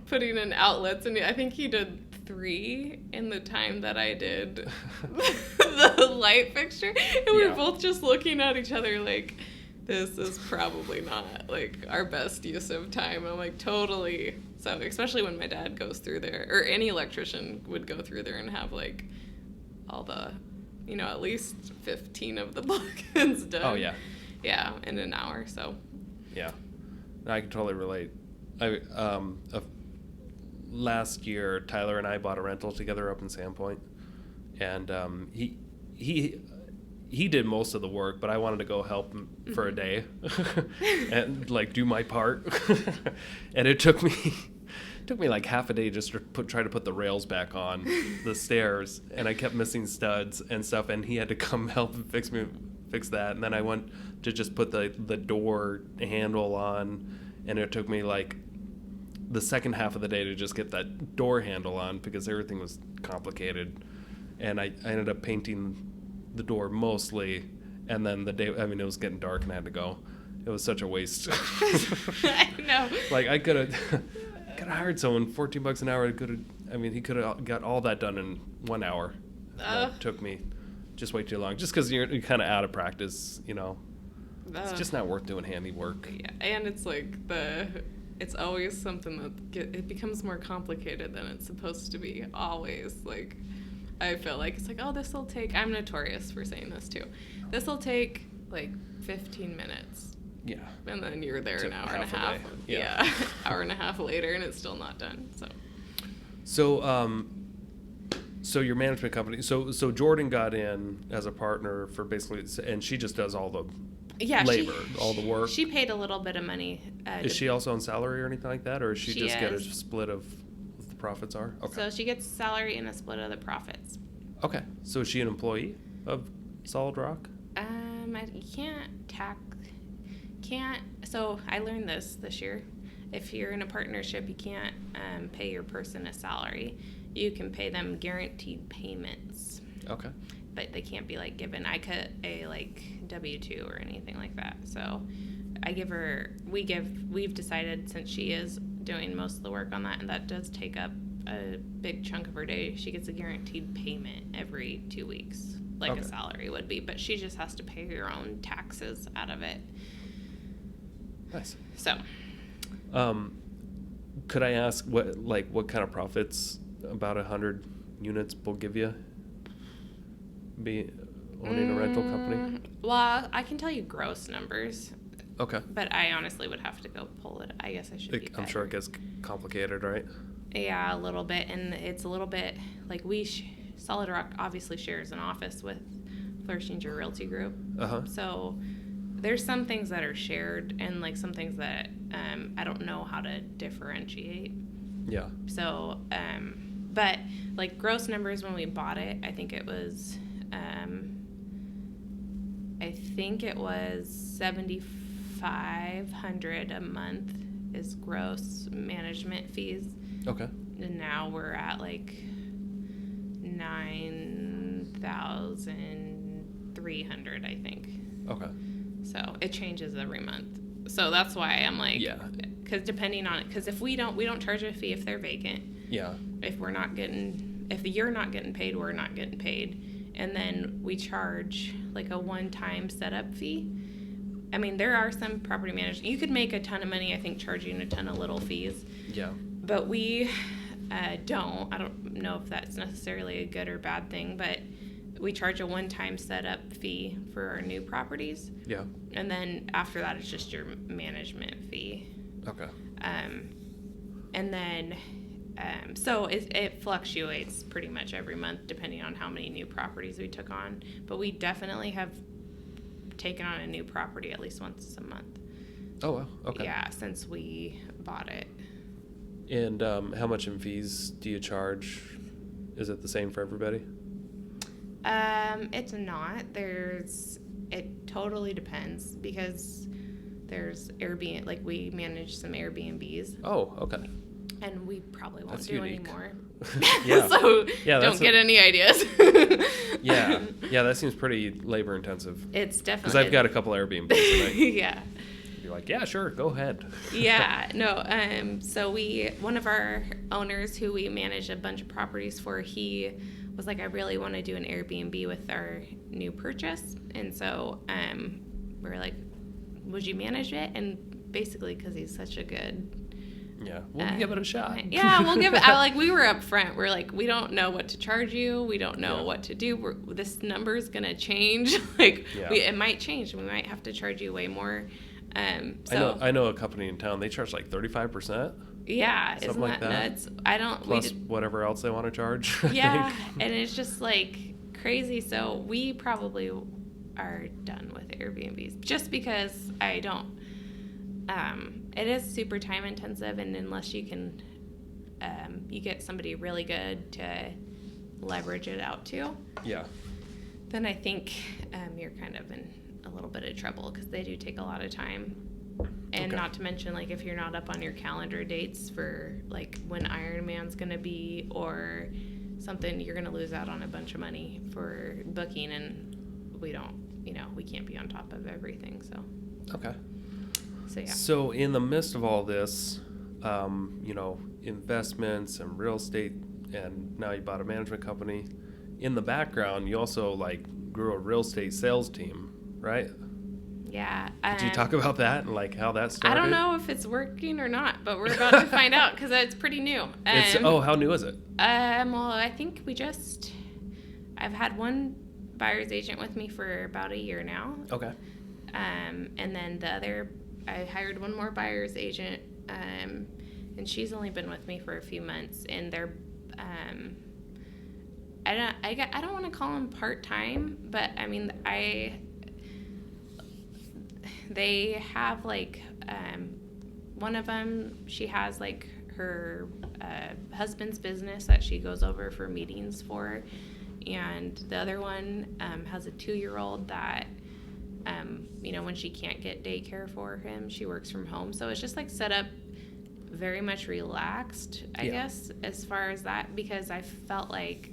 putting in outlets, and I think he did 3 in the time that I did the light fixture, and we were both just looking at each other like, this is probably not like our best use of time. I'm like, totally. So especially when my dad goes through there, or any electrician would go through there and have like all the, at least 15 of the plugins done. Oh yeah. Yeah, in an hour. So. Yeah, I can totally relate. Last year, Tyler and I bought a rental together up in Sandpoint, and he did most of the work, but I wanted to go help him for a day and like do my part. And it took me like half a day just to try to put the rails back on the stairs, and I kept missing studs and stuff, and he had to come help and fix that. And then I went to just put the door handle on, and it took me like the second half of the day to just get that door handle on because everything was complicated. And I ended up painting the door mostly, and then it was getting dark and I had to go. It was such a waste. I know. Like, I could have hired someone $14 an hour. He could have got all that done in 1 hour. It took me just way too long, just because you're kind of out of practice. It's just not worth doing handiwork. Yeah, and it's like it's always something that it becomes more complicated than it's supposed to be. Always, like, I feel like it's like, oh, this will take. I'm notorious for saying this too. This will take like 15 minutes. Yeah. And then you're there an hour and a half. Yeah. Hour and a half later, and it's still not done. So your management company. So Jordan got in as a partner for basically, and she just does all the labor, all the work. She paid a little bit of money. Is she also on salary or anything like that, or is she just get a split of what the profits are? Okay. So she gets salary and a split of the profits. Okay. So is she an employee of Solid Rock? So I learned this year. If you're in a partnership, you can't pay your person a salary. You can pay them guaranteed payments. Okay. But they can't be like given. I cut a like W-2 or anything like that. So I give her. We've decided, since she is doing most of the work on that, and that does take up a big chunk of her day, she gets a guaranteed payment every 2 weeks, like a salary would be. But she just has to pay her own taxes out of it. Nice. So. Could I ask what kind of profits about 100 units will give you? Be owning a rental company? Well, I can tell you gross numbers. Okay. But I honestly would have to go pull it. I guess I should be better. I'm sure it gets complicated, right? Yeah, a little bit. And it's a little bit like Solid Rock obviously shares an office with Flourishing Your Realty Group. Uh-huh. So there's some things that are shared and like some things that I don't know how to differentiate. Yeah. So, but like gross numbers when we bought it, I think it was $7,500 a month is gross management fees. Okay. And now we're at like $9,300, I think. Okay. So it changes every month. So that's why I'm like, yeah. Because depending on it, because if we don't charge a fee if they're vacant. Yeah. If you're not getting paid, we're not getting paid. And then we charge like a one-time setup fee. I mean, there are some property managers. You could make a ton of money, I think, charging a ton of little fees. Yeah. But we don't. I don't know if that's necessarily a good or bad thing, but we charge a one-time setup fee for our new properties. Yeah. And then after that, it's just your management fee. Okay. And then, so it fluctuates pretty much every month depending on how many new properties we took on. But we definitely have taken on a new property at least once a month. Oh, wow. Okay. Yeah, since we bought it. And how much in fees do you charge? Is it the same for everybody? It's not. It totally depends because there's Airbnb, like we manage some Airbnbs. Oh, okay. And we probably won't That's do unique. anymore. Yeah. So Yeah, don't get any ideas. Yeah. Yeah, that seems pretty labor intensive. It's definitely. Because I've got a couple Airbnbs and Yeah. you're like, yeah, sure, go ahead. Yeah, no. So one of our owners who we manage a bunch of properties for, he was like, I really want to do an Airbnb with our new purchase. And so we were like, would you manage it? And basically, because he's such a good. Yeah, we'll give it a shot. Yeah, we'll give it. Like we were up front. We're like, we don't know what to charge you. We don't know what to do. This number is gonna change. Like it might change. We might have to charge you way more. So I know a company in town. They charge like 35%. Yeah, something isn't like that nuts? I don't. Plus whatever else they want to charge. Yeah, I think. and it's just like crazy. So we probably are done with Airbnbs just because I don't. It is super time intensive, and unless you can, you get somebody really good to leverage it out to. Yeah. Then I think you're kind of in a little bit of trouble because they do take a lot of time. And not to mention, like, if you're not up on your calendar dates for, like, when Ironman's going to be or something, you're going to lose out on a bunch of money for booking, and we don't, we can't be on top of everything, so. Okay. So, yeah. So in the midst of all this, investments and real estate, and now you bought a management company, in the background, you also, like, grew a real estate sales team, right? Yeah. Did you talk about that and like how that started? I don't know if it's working or not, but we're about to find out because it's pretty new. How new is it? Well, I think I've had one buyer's agent with me for about a year now. Okay. And then I hired one more buyer's agent, and she's only been with me for a few months, and they're, I don't want to call them part-time, but I mean, they have like one of them, she has like her husband's business that she goes over for meetings for, and the other one has a 2-year-old that when she can't get daycare for him, she works from home. So it's just like set up very much relaxed, I guess, as far as that, because I felt like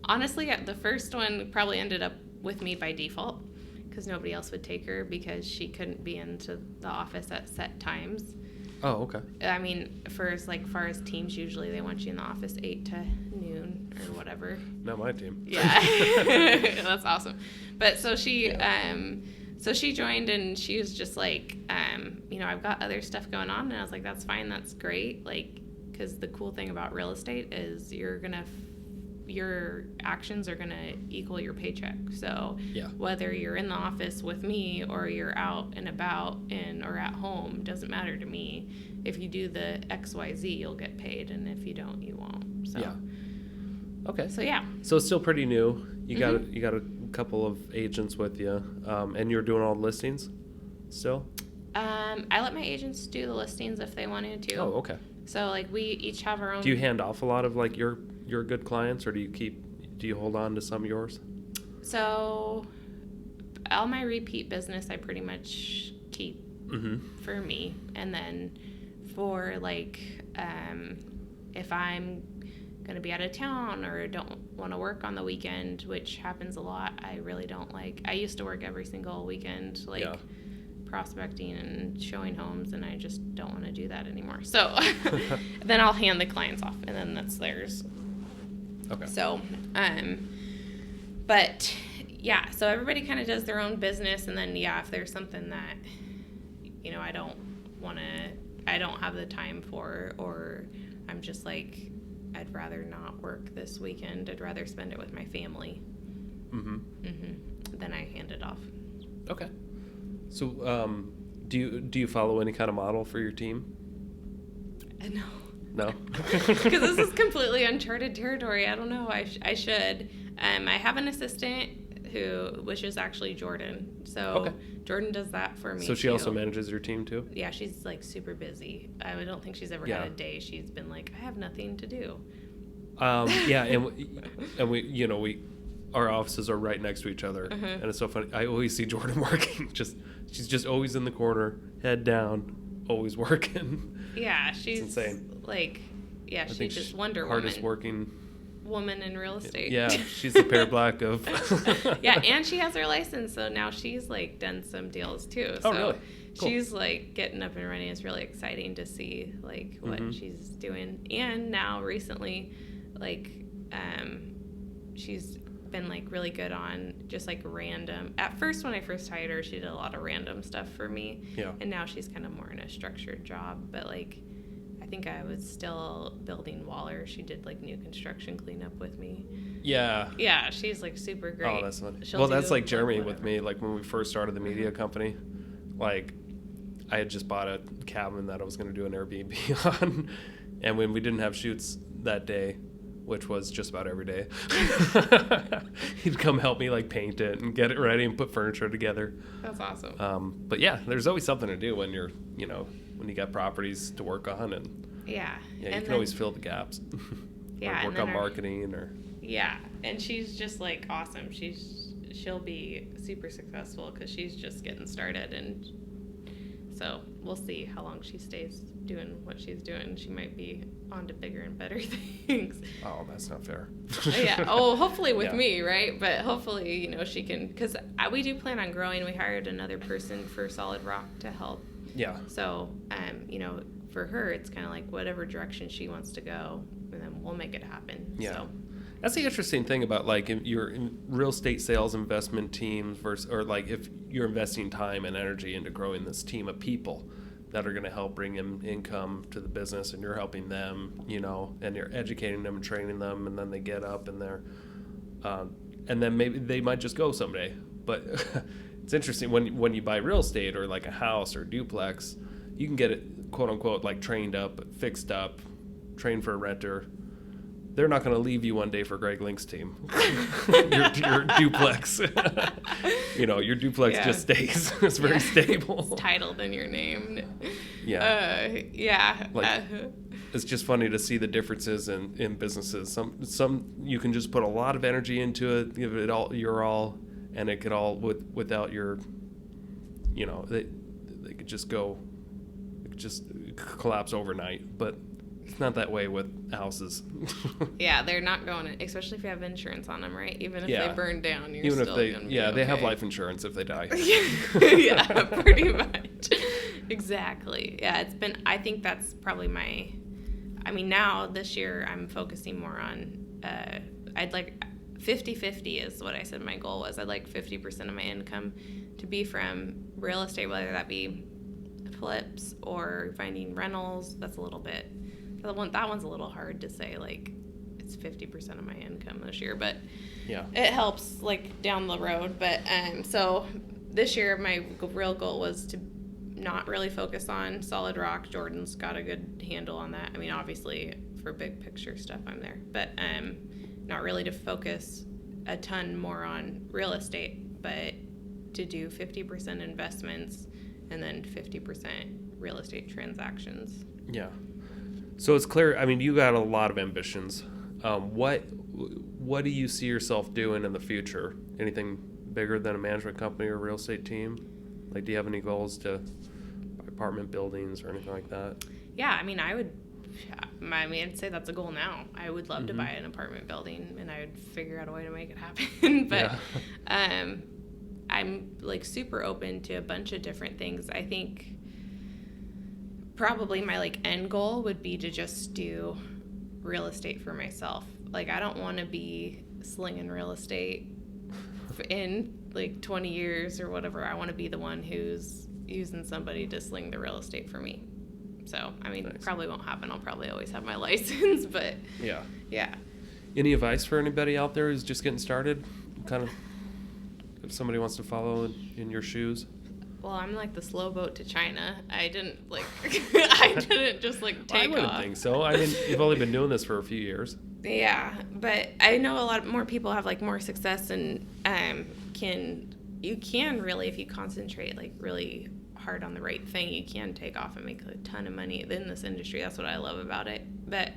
honestly the first one probably ended up with me by default, because nobody else would take her because she couldn't be into the office at set times. Oh, okay. I mean, far as teams, usually they want you in the office 8 to noon or whatever. Not my team. Yeah. That's awesome. But so she joined, and she was just like, I've got other stuff going on. And I was like, that's fine. That's great. Like, because the cool thing about real estate is your actions are going to equal your paycheck. So whether you're in the office with me or you're out and about or at home, doesn't matter to me. If you do the XYZ, you'll get paid, and if you don't, you won't. So Okay. So yeah. So it's still pretty new. You got a couple of agents with you, and you're doing all the listings still? I let my agents do the listings if they wanted to. Oh, okay. So like we each have our own. Do you hand off a lot of like your good clients, or do you hold on to some of yours? So all my repeat business I pretty much keep for me, and then for like if I'm gonna be out of town or don't want to work on the weekend, which happens a lot, I really don't like. I used to work every single weekend, prospecting and showing homes, and I just don't want to do that anymore. So then I'll hand the clients off, and then that's theirs. Okay. So, but yeah, so everybody kind of does their own business, and then if there's something that I don't have the time for, or I'm just like, I'd rather not work this weekend. I'd rather spend it with my family. Then I hand it off. Okay. So, do you follow any kind of model for your team? No. No. Because this is completely uncharted territory. I don't know. I should. I have an assistant which is actually Jordan. So Jordan does that for me. So she also manages your team too? Yeah, she's like super busy. I don't think she's ever had a day she's been like, I have nothing to do. Yeah, and we our offices are right next to each other, and it's so funny. I always see Jordan working. She's just always in the corner, head down, always working. Yeah, she's it's insane. Like, yeah, she's just Wonder hardest Woman. working Woman in real estate. Yeah, she's the Pear Black of. Yeah, and she has her license, so now she's like done some deals too. So really? Cool. She's like getting up and running. It's really exciting to see like what she's doing. And now recently, like, she's been like really good on just like random. At first, when I first hired her, she did a lot of random stuff for me. Yeah. And now she's kind of more in a structured job, but like. I think I was still building Waller. She did like new construction cleanup with me. Yeah. Yeah, she's like super great. Oh, that's funny. Well, that's like Jeremy with me. Like when we first started the media company, like I had just bought a cabin that I was going to do an Airbnb on, and when we didn't have shoots that day, which was just about every day, he'd come help me like paint it and get it ready and put furniture together. That's awesome. But yeah, there's always something to do when you're, when you got properties to work on, and yeah, you can always fill the gaps. Yeah, or work on marketing or. Yeah, and she's just like awesome. She'll be super successful because she's just getting started, and so we'll see how long she stays doing what she's doing. She might be on to bigger and better things. Oh, that's not fair. Yeah. Oh, hopefully with me, right? But hopefully, she can, because we do plan on growing. We hired another person for Solid Rock to help. Yeah. So, for her, it's kind of like whatever direction she wants to go, and then we'll make it happen. Yeah. So. That's the interesting thing about like if you're in real estate sales investment teams versus, or like if you're investing time and energy into growing this team of people that are going to help bring in income to the business, and you're helping them, and you're educating them and training them, and then they get up and they're, and then maybe they might just go someday. But it's interesting when you buy real estate or like a house or duplex, you can get it quote unquote like trained up, fixed up, trained for a renter. They're not going to leave you one day for Greg Link's team. your duplex. Your duplex just stays. It's very stable. It's titled in your name. Yeah. Yeah. It's just funny to see the differences in businesses. Some you can just put a lot of energy into it, give it all your all, and it could all without your, they could just collapse overnight. But it's not that way with houses. Yeah, they're not going, especially if you have insurance on them, right? Even if they burn down, you're even still if going to be okay. They have life insurance if they die. Yeah, pretty much. Exactly. Yeah, I think that's probably now this year I'm focusing more on, I'd like 50-50 is what I said my goal was. I'd like 50% of my income to be from real estate, whether that be flips or finding rentals. That's a little bit... That one's a little hard to say, like, it's 50% of my income this year, but yeah, it helps, like, down the road. But so this year, my real goal was to not really focus on Solid Rock. Jordan's got a good handle on that. I mean, obviously, for big picture stuff, I'm there. But not really to focus a ton more on real estate, but to do 50% investments and then 50% real estate transactions. Yeah. So it's clear, you got a lot of ambitions. What do you see yourself doing in the future? Anything bigger than a management company or real estate team? Like, do you have any goals to buy apartment buildings or anything like that? Yeah, I'd say that's a goal now. I would love to buy an apartment building, and I would figure out a way to make it happen. But I'm, like, super open to a bunch of different things. I think... probably my end goal would be to just do real estate for myself. Like, I don't want to be slinging real estate in 20 years or whatever. I want to be the one who's using somebody to sling the real estate for me. So, nice. Probably won't happen. I'll probably always have my license, but yeah. Any advice for anybody out there who's just getting started? kind of, if somebody wants to follow in your shoes? Well, I'm like the slow boat to China. I didn't like, I didn't just like take I wouldn't off. think so. I mean, you've only been doing this for a few years. Yeah, but I know a lot more people have like more success and you can really, if you concentrate like really hard on the right thing, you can take off and make a ton of money in this industry. That's what I love about it. But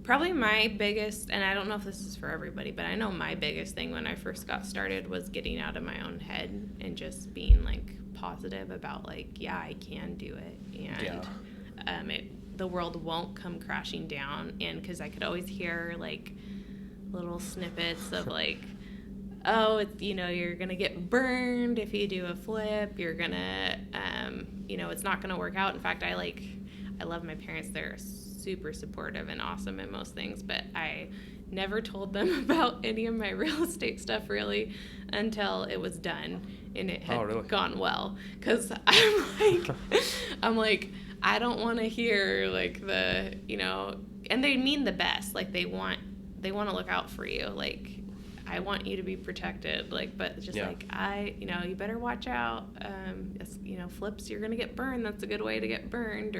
probably my biggest, and I don't know if this is for everybody, but I know my biggest thing when I first got started was getting out of my own head and just being like positive about like, yeah, I can do it. And the world won't come crashing down. And because I could always hear like little snippets of like, oh, it's, you're going to get burned if you do a flip. You're going to, it's not going to work out. In fact, I love my parents. They're super supportive and awesome in most things, but I never told them about any of my real estate stuff really until it was done and it had gone well. Because I'm like, I don't want to hear like the, and they mean the best. Like they want to look out for you. Like, I want you to be protected, like, but just like, you better watch out. Flips, you're going to get burned. That's a good way to get burned.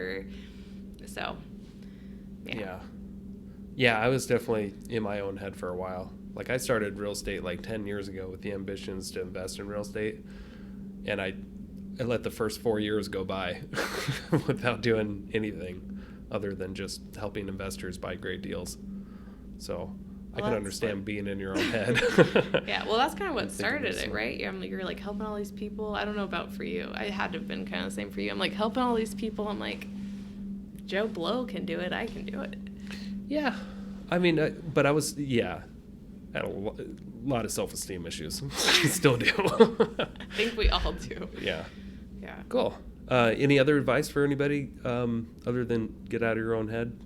Yeah, I was definitely in my own head for a while. Like I started real estate like 10 years ago with the ambitions to invest in real estate. And I let the first 4 years go by without doing anything other than just helping investors buy great deals. So I can understand being in your own head. Yeah, well, that's kind of what started it, right? You're like helping all these people. I don't know about for you. I had to have been kind of the same for you. I'm like helping all these people. I'm like, Joe Blow can do it. I can do it. Yeah. I mean, but I was, had a lot of self-esteem issues. Still do. I think we all do. Yeah. Yeah. Cool. Any other advice for anybody other than get out of your own head?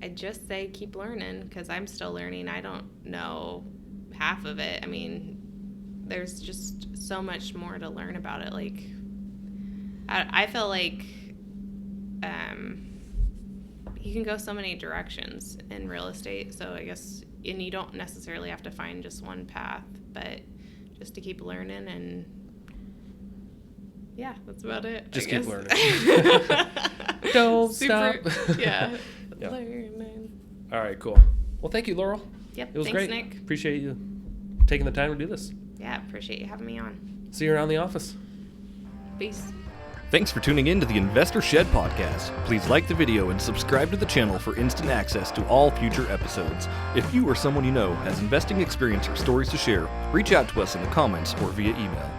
I'd just say keep learning because I'm still learning. I don't know half of it. I mean, there's just so much more to learn about it. Like, I feel like you can go so many directions in real estate. So I guess, and you don't necessarily have to find just one path, but just to keep learning and yeah, that's about it. Just keep learning. Don't stop. Yeah. Yeah. Learning. All right, cool. Well, thank you, Laurel. Yep. It was thanks, great. Nick. Appreciate you taking the time to do this. Yeah, appreciate you having me on. See you around the office. Peace. Thanks for tuning in to the Investor Shed podcast. Please like the video and subscribe to the channel for instant access to all future episodes. If you or someone you know has investing experience or stories to share, reach out to us in the comments or via email.